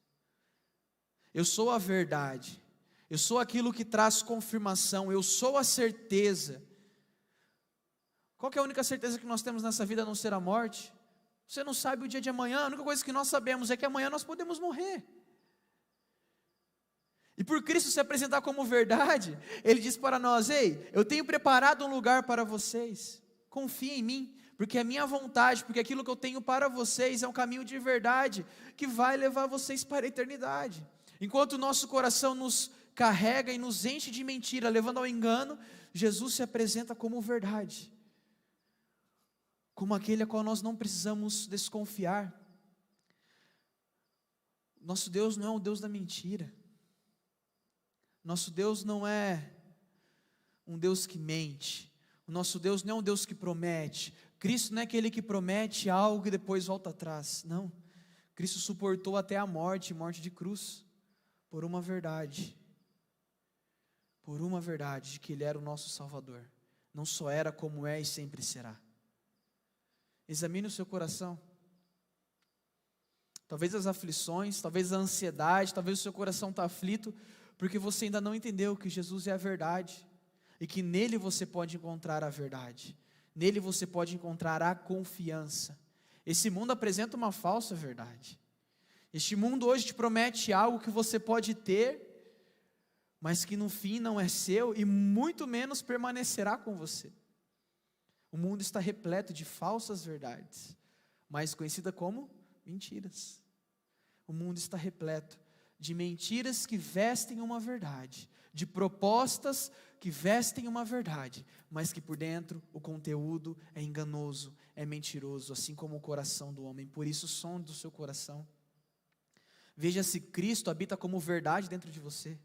Eu sou a verdade. Eu sou aquilo que traz confirmação, eu sou a certeza. Qual que é a única certeza que nós temos nessa vida a não ser a morte? Você não sabe o dia de amanhã, a única coisa que nós sabemos é que amanhã nós podemos morrer. E por Cristo se apresentar como verdade, Ele diz para nós, ei, eu tenho preparado um lugar para vocês, confiem em mim, porque a minha vontade, porque aquilo que eu tenho para vocês é um caminho de verdade, que vai levar vocês para a eternidade. Enquanto o nosso coração nos carrega e nos enche de mentira, levando ao engano, Jesus se apresenta como verdade, como aquele a qual nós não precisamos desconfiar. Nosso Deus não é o Deus da mentira. Nosso Deus não é um Deus que mente. O nosso Deus não é um Deus que promete. Cristo não é aquele que promete algo e depois volta atrás. Não. Cristo suportou até a morte, morte de cruz, por uma verdade. Por uma verdade, de que Ele era o nosso Salvador. Não só era, como é e sempre será. Examine o seu coração. Talvez as aflições, talvez a ansiedade, talvez o seu coração está aflito, porque você ainda não entendeu que Jesus é a verdade, e que nele você pode encontrar a verdade, nele você pode encontrar a confiança. Esse mundo apresenta uma falsa verdade. Este mundo hoje te promete algo que você pode ter, mas que no fim não é seu e muito menos permanecerá com você. O mundo está repleto de falsas verdades, mais conhecida como mentiras. O mundo está repleto de mentiras que vestem uma verdade, de propostas que vestem uma verdade, mas que por dentro o conteúdo é enganoso, é mentiroso, assim como o coração do homem. Por isso, sonde do seu coração. Veja se Cristo habita como verdade dentro de você.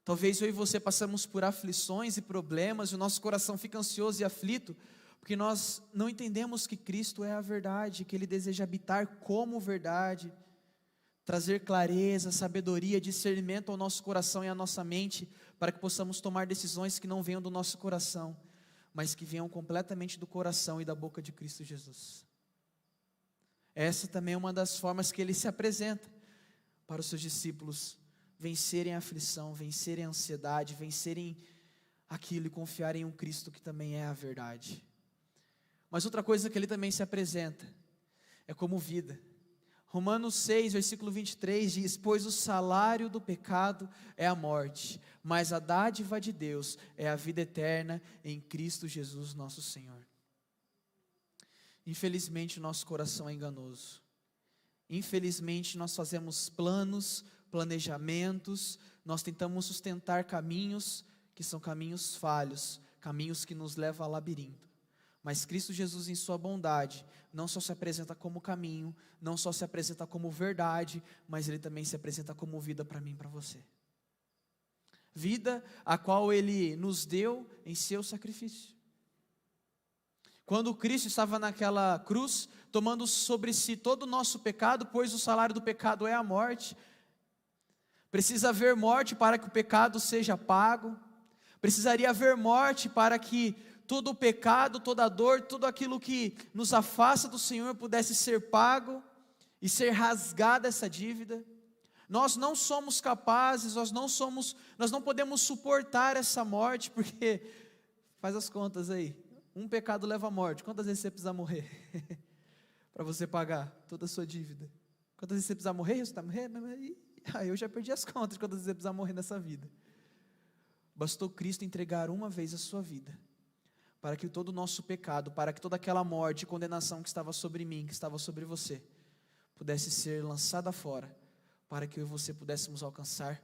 Talvez eu e você passamos por aflições e problemas, e o nosso coração fica ansioso e aflito, porque nós não entendemos que Cristo é a verdade, que Ele deseja habitar como verdade, trazer clareza, sabedoria, discernimento ao nosso coração e à nossa mente, para que possamos tomar decisões que não venham do nosso coração, mas que venham completamente do coração e da boca de Cristo Jesus. Essa também é uma das formas que Ele se apresenta para os seus discípulos vencerem a aflição, vencerem a ansiedade, vencerem aquilo e confiarem em um Cristo que também é a verdade. Mas outra coisa que Ele também se apresenta é como vida. Romanos 6, versículo 23 diz: pois o salário do pecado é a morte, mas a dádiva de Deus é a vida eterna em Cristo Jesus nosso Senhor. Infelizmente o nosso coração é enganoso. Infelizmente nós fazemos planos, planejamentos, nós tentamos sustentar caminhos que são caminhos falhos, caminhos que nos levam ao labirinto. Mas Cristo Jesus, em sua bondade, não só se apresenta como caminho, não só se apresenta como verdade, mas Ele também se apresenta como vida para mim e para você. Vida a qual Ele nos deu em seu sacrifício. Quando Cristo estava naquela cruz, tomando sobre si todo o nosso pecado, pois o salário do pecado é a morte. Precisa haver morte para que o pecado seja pago. Precisaria haver morte para que todo o pecado, toda a dor, tudo aquilo que nos afasta do Senhor pudesse ser pago e ser rasgada essa dívida. Nós não somos capazes, nós não podemos suportar essa morte, porque, faz as contas aí, um pecado leva à morte. Quantas vezes você precisa morrer para você pagar toda a sua dívida? Quantas vezes você precisa morrer? Você está morrendo? Eu já perdi as contas de quantas vezes você precisa morrer nessa vida. Bastou Cristo entregar uma vez a sua vida, para que todo o nosso pecado, para que toda aquela morte e condenação que estava sobre mim, que estava sobre você, pudesse ser lançada fora, para que eu e você pudéssemos alcançar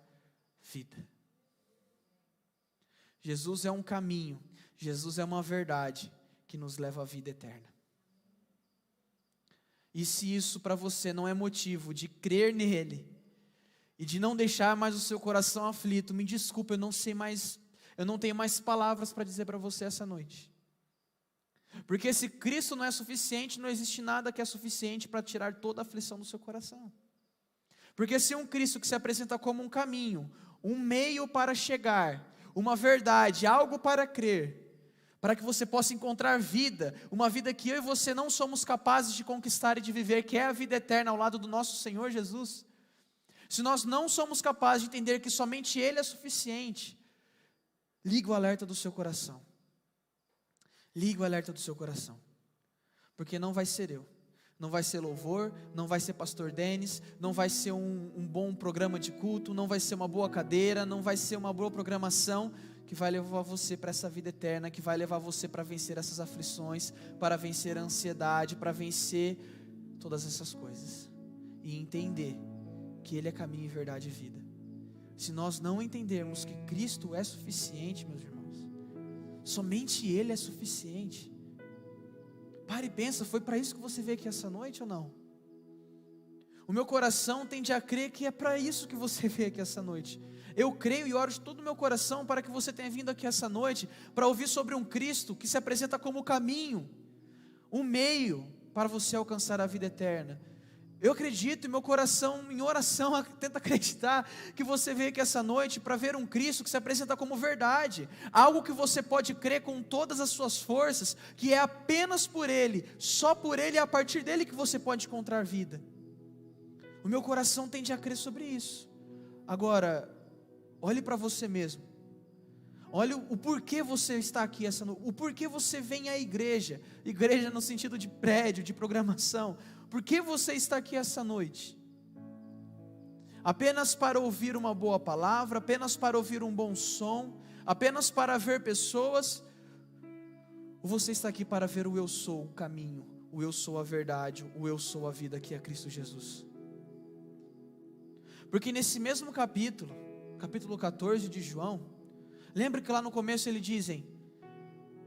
vida. Jesus é um caminho, Jesus é uma verdade que nos leva à vida eterna. E se isso para você não é motivo de crer nele, e de não deixar mais o seu coração aflito, me desculpa, eu não tenho mais palavras para dizer para você essa noite. Porque se Cristo não é suficiente, não existe nada que é suficiente para tirar toda a aflição do seu coração. Porque se um Cristo que se apresenta como um caminho, um meio para chegar, uma verdade, algo para crer, para que você possa encontrar vida, uma vida que eu e você não somos capazes de conquistar e de viver, que é a vida eterna ao lado do nosso Senhor Jesus. Se nós não somos capazes de entender que somente Ele é suficiente, ligue o alerta do seu coração. Ligue o alerta do seu coração. Porque não vai ser eu, não vai ser louvor, não vai ser pastor Denis, não vai ser um bom programa de culto, não vai ser uma boa cadeira, não vai ser uma boa programação que vai levar você para essa vida eterna, que vai levar você para vencer essas aflições, para vencer a ansiedade, para vencer todas essas coisas. E entender que Ele é caminho, verdade e vida. Se nós não entendermos que Cristo é suficiente, meus irmãos, somente Ele é suficiente. Pare e pensa, foi para isso que você veio aqui essa noite ou não? O meu coração tende a crer que é para isso que você veio aqui essa noite. Eu creio e oro de todo o meu coração para que você tenha vindo aqui essa noite para ouvir sobre um Cristo que se apresenta como o caminho, um meio para você alcançar a vida eterna. Eu acredito, e meu coração em oração tenta acreditar que você veio aqui essa noite para ver um Cristo que se apresenta como verdade, algo que você pode crer com todas as suas forças, que é apenas por Ele, só por Ele e a partir dele que você pode encontrar vida. O meu coração tende a crer sobre isso. Agora, olhe para você mesmo, olhe o porquê você está aqui essa noite, o porquê você vem à igreja no sentido de prédio, de programação. Por que você está aqui essa noite? Apenas para ouvir uma boa palavra, apenas para ouvir um bom som, apenas para ver pessoas? Ou você está aqui para ver o eu sou o caminho, o eu sou a verdade, o eu sou a vida, que é Cristo Jesus? Porque nesse mesmo capítulo 14 de João, lembra que lá no começo eles dizem: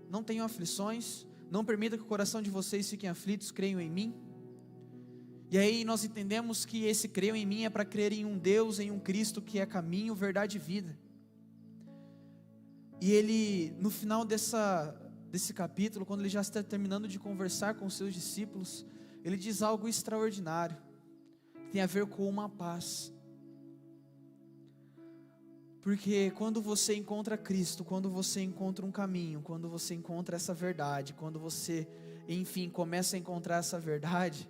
não tenham aflições, não permita que o coração de vocês fiquem aflitos, creiam em mim. E aí nós entendemos que esse creiam em mim é para crer em um Deus, em um Cristo que é caminho, verdade e vida. E ele, no final desse capítulo, quando ele já está terminando de conversar com os seus discípulos, ele diz algo extraordinário, que tem a ver com uma paz. Porque quando você encontra Cristo, quando você encontra um caminho, quando você encontra essa verdade, quando você, enfim, começa a encontrar essa verdade,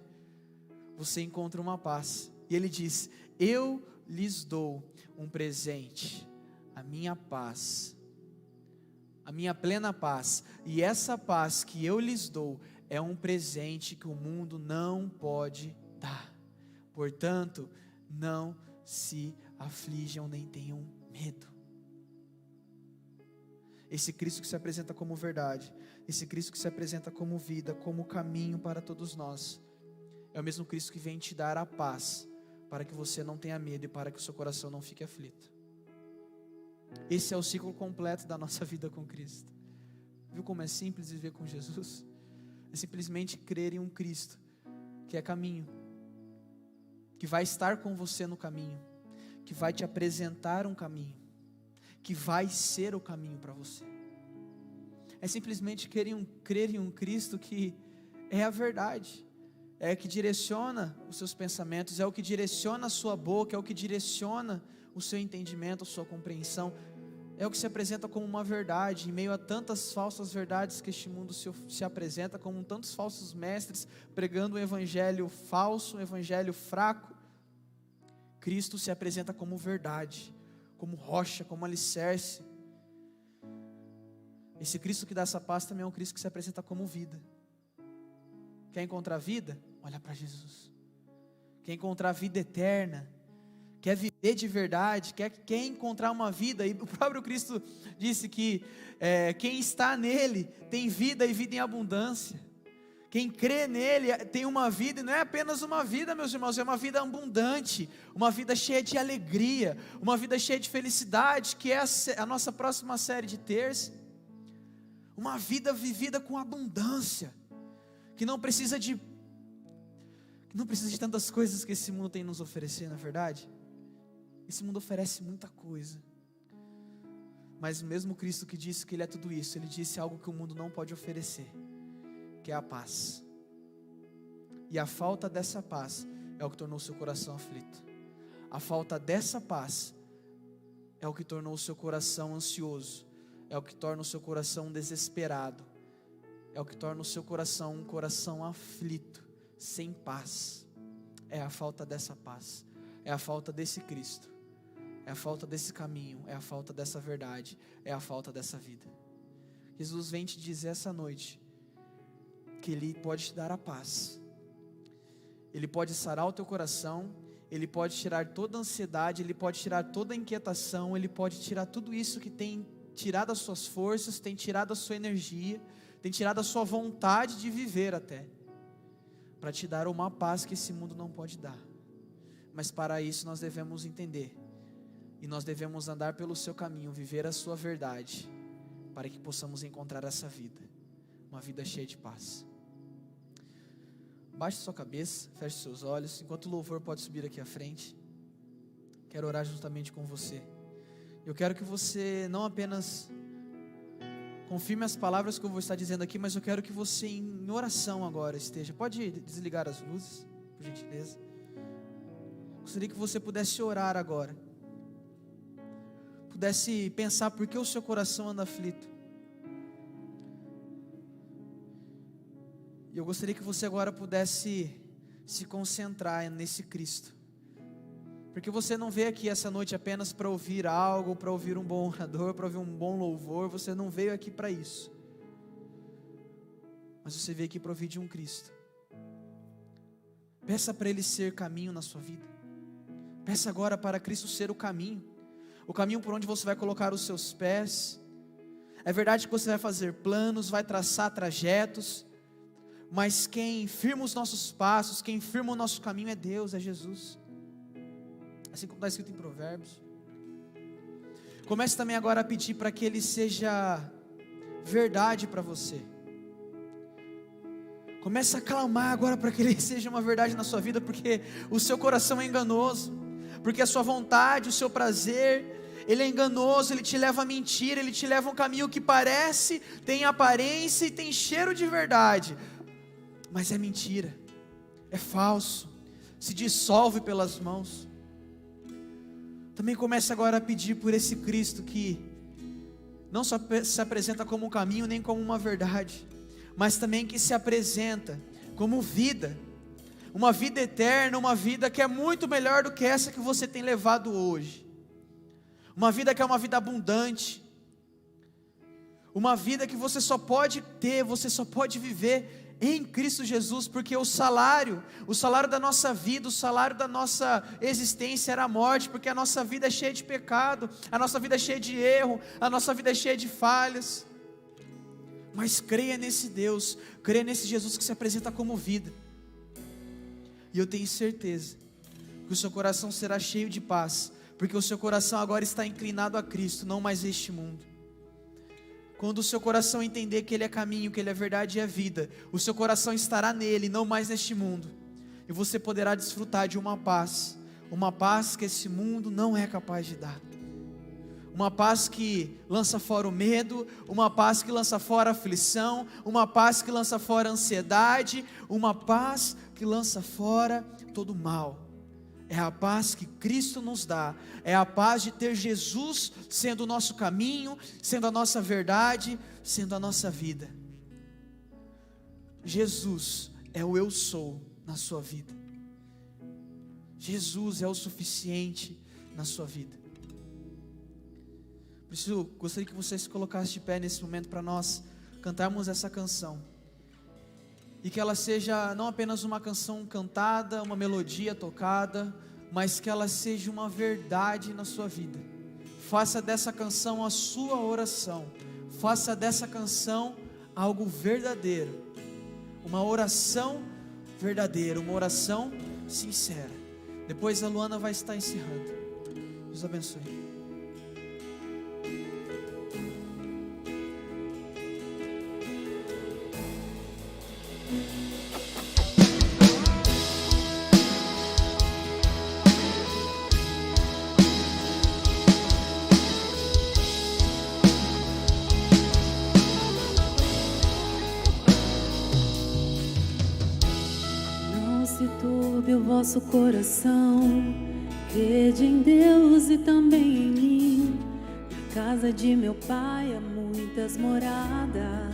você encontra uma paz. E ele diz: eu lhes dou um presente, a minha paz, a minha plena paz. E essa paz que eu lhes dou é um presente que o mundo não pode dar. Portanto, não se aflijam nem tenham medo. Esse Cristo que se apresenta como verdade, esse Cristo que se apresenta como vida, como caminho para todos nós, é o mesmo Cristo que vem te dar a paz, para que você não tenha medo e para que o seu coração não fique aflito. Esse é o ciclo completo da nossa vida com Cristo. Viu como é simples viver com Jesus? É simplesmente crer em um Cristo que é caminho, que vai estar com você no caminho, que vai te apresentar um caminho, que vai ser o caminho para você. É simplesmente crer em um Cristo que é a verdade, é o que direciona os seus pensamentos, é o que direciona a sua boca, é o que direciona o seu entendimento, a sua compreensão, é o que se apresenta como uma verdade, em meio a tantas falsas verdades que este mundo se apresenta, como tantos falsos mestres, pregando um evangelho falso, um evangelho fraco. Cristo se apresenta como verdade, como rocha, como alicerce. Esse Cristo que dá essa paz também é um Cristo que se apresenta como vida. Quer encontrar vida? Olha para Jesus. Quer encontrar vida eterna? Quer viver de verdade? Quer encontrar uma vida? E o próprio Cristo disse que quem está nele tem vida e vida em abundância. Quem crê nele tem uma vida, e não é apenas uma vida, meus irmãos, é uma vida abundante, uma vida cheia de alegria, uma vida cheia de felicidade, que é a nossa próxima série de terça. Uma vida vivida com abundância, que não precisa de tantas coisas que esse mundo tem nos oferecer, na verdade. Esse mundo oferece muita coisa, mas o mesmo Cristo que disse que Ele é tudo isso, Ele disse algo que o mundo não pode oferecer, que é a paz. E a falta dessa paz é o que tornou o seu coração aflito. A falta dessa paz é o que tornou o seu coração ansioso, é o que torna o seu coração desesperado, é o que torna o seu coração um coração aflito, sem paz. É a falta dessa paz, é a falta desse Cristo, é a falta desse caminho, é a falta dessa verdade, é a falta dessa vida. Jesus vem te dizer essa noite que Ele pode te dar a paz, Ele pode sarar o teu coração, Ele pode tirar toda a ansiedade, Ele pode tirar toda a inquietação, Ele pode tirar tudo isso que tem tirado as suas forças, tem tirado a sua energia, tem tirado a sua vontade de viver até, para te dar uma paz que esse mundo não pode dar. Mas para isso nós devemos entender, e nós devemos andar pelo seu caminho, viver a sua verdade, para que possamos encontrar essa vida, uma vida cheia de paz. Baixe sua cabeça, feche seus olhos, enquanto o louvor pode subir aqui à frente. Quero orar juntamente com você. Eu quero que você não apenas confirme as palavras que eu vou estar dizendo aqui, mas eu quero que você em oração agora esteja. Pode desligar as luzes, por gentileza. Gostaria que você pudesse orar agora. Pudesse pensar por que o seu coração anda aflito. E eu gostaria que você agora pudesse se concentrar nesse Cristo. Porque você não veio aqui essa noite apenas para ouvir algo, para ouvir um bom orador, para ouvir um bom louvor. Você não veio aqui para isso. Mas você veio aqui para ouvir de um Cristo. Peça para Ele ser caminho na sua vida. Peça agora para Cristo ser o caminho por onde você vai colocar os seus pés. É verdade que você vai fazer planos, vai traçar trajetos, mas quem firma os nossos passos, quem firma o nosso caminho é Deus, é Jesus. Assim como está escrito em Provérbios. Comece também agora a pedir para que Ele seja verdade para você. Comece a clamar agora para que Ele seja uma verdade na sua vida, porque o seu coração é enganoso, porque a sua vontade, o seu prazer, ele é enganoso, ele te leva a mentira, ele te leva a um caminho que parece, tem aparência e tem cheiro de verdade, mas é mentira, é falso, se dissolve pelas mãos. Também comece agora a pedir por esse Cristo que não só se apresenta como um caminho, nem como uma verdade, mas também que se apresenta como vida, uma vida eterna, uma vida que é muito melhor do que essa que você tem levado hoje, uma vida que é uma vida abundante, uma vida que você só pode ter, você só pode viver em Cristo Jesus, porque o salário da nossa vida, o salário da nossa existência era a morte, porque a nossa vida é cheia de pecado, a nossa vida é cheia de erro, a nossa vida é cheia de falhas. Mas creia nesse Deus, creia nesse Jesus que se apresenta como vida, e eu tenho certeza que o seu coração será cheio de paz, porque o seu coração agora está inclinado a Cristo, não mais a este mundo. Quando o seu coração entender que Ele é caminho, que Ele é verdade e é vida, o seu coração estará nele, não mais neste mundo, e você poderá desfrutar de uma paz que esse mundo não é capaz de dar, uma paz que lança fora o medo, uma paz que lança fora a aflição, uma paz que lança fora a ansiedade, uma paz que lança fora todo o mal. É a paz que Cristo nos dá, é a paz de ter Jesus sendo o nosso caminho, sendo a nossa verdade, sendo a nossa vida. Jesus é o eu sou na sua vida. Jesus é o suficiente na sua vida. Por isso, gostaria que você se colocasse de pé nesse momento para nós cantarmos essa canção. E que ela seja não apenas uma canção cantada, uma melodia tocada, mas que ela seja uma verdade na sua vida. Faça dessa canção a sua oração. Faça dessa canção algo verdadeiro. Uma oração verdadeira, uma oração sincera. Depois a Luana vai estar encerrando. Deus abençoe. O vosso coração, crede em Deus e também em mim. Na casa de meu pai há muitas moradas.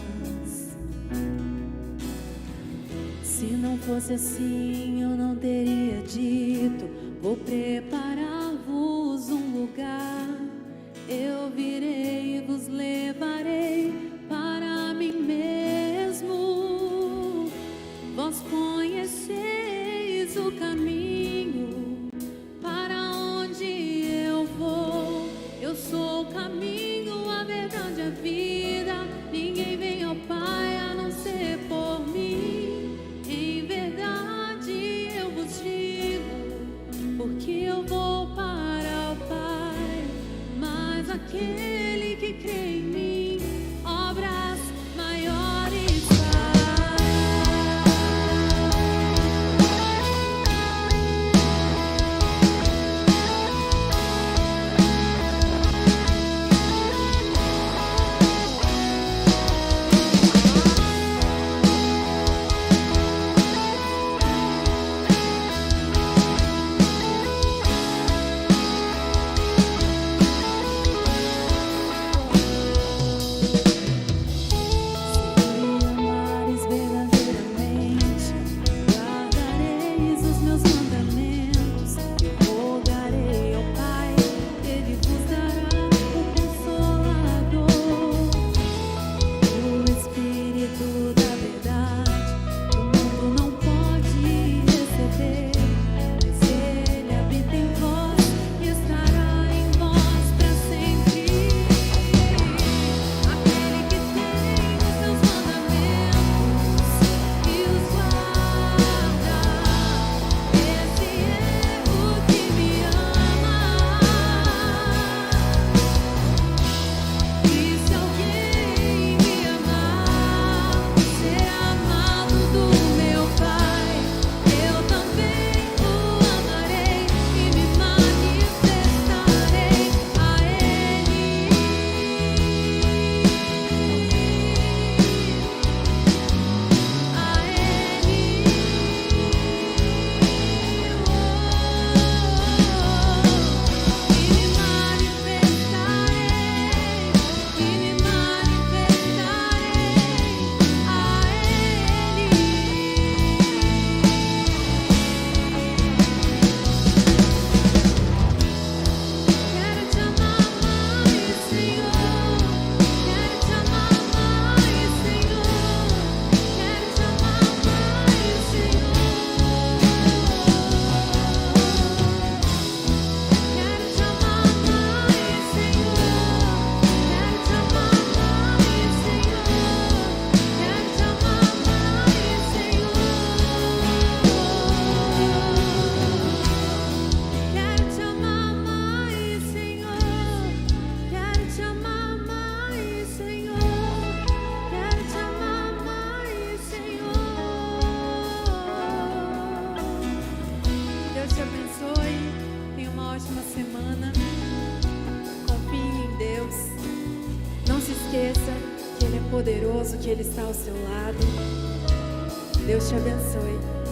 Se não fosse assim, eu não teria dito: vou preparar-vos um lugar. Eu virei e vos levarei para mim mesmo. Vós conheceis o caminho para onde eu vou. Eu sou o caminho, a verdade, a vida. Ninguém vem ao Pai a não ser por mim. Em verdade eu vos digo, porque eu vou para o Pai. Mas aquele que crê em mim, obras maiores faz. uma ótima semana. Confie em Deus. Não se esqueça que Ele é poderoso, que Ele está ao seu lado. Deus te abençoe.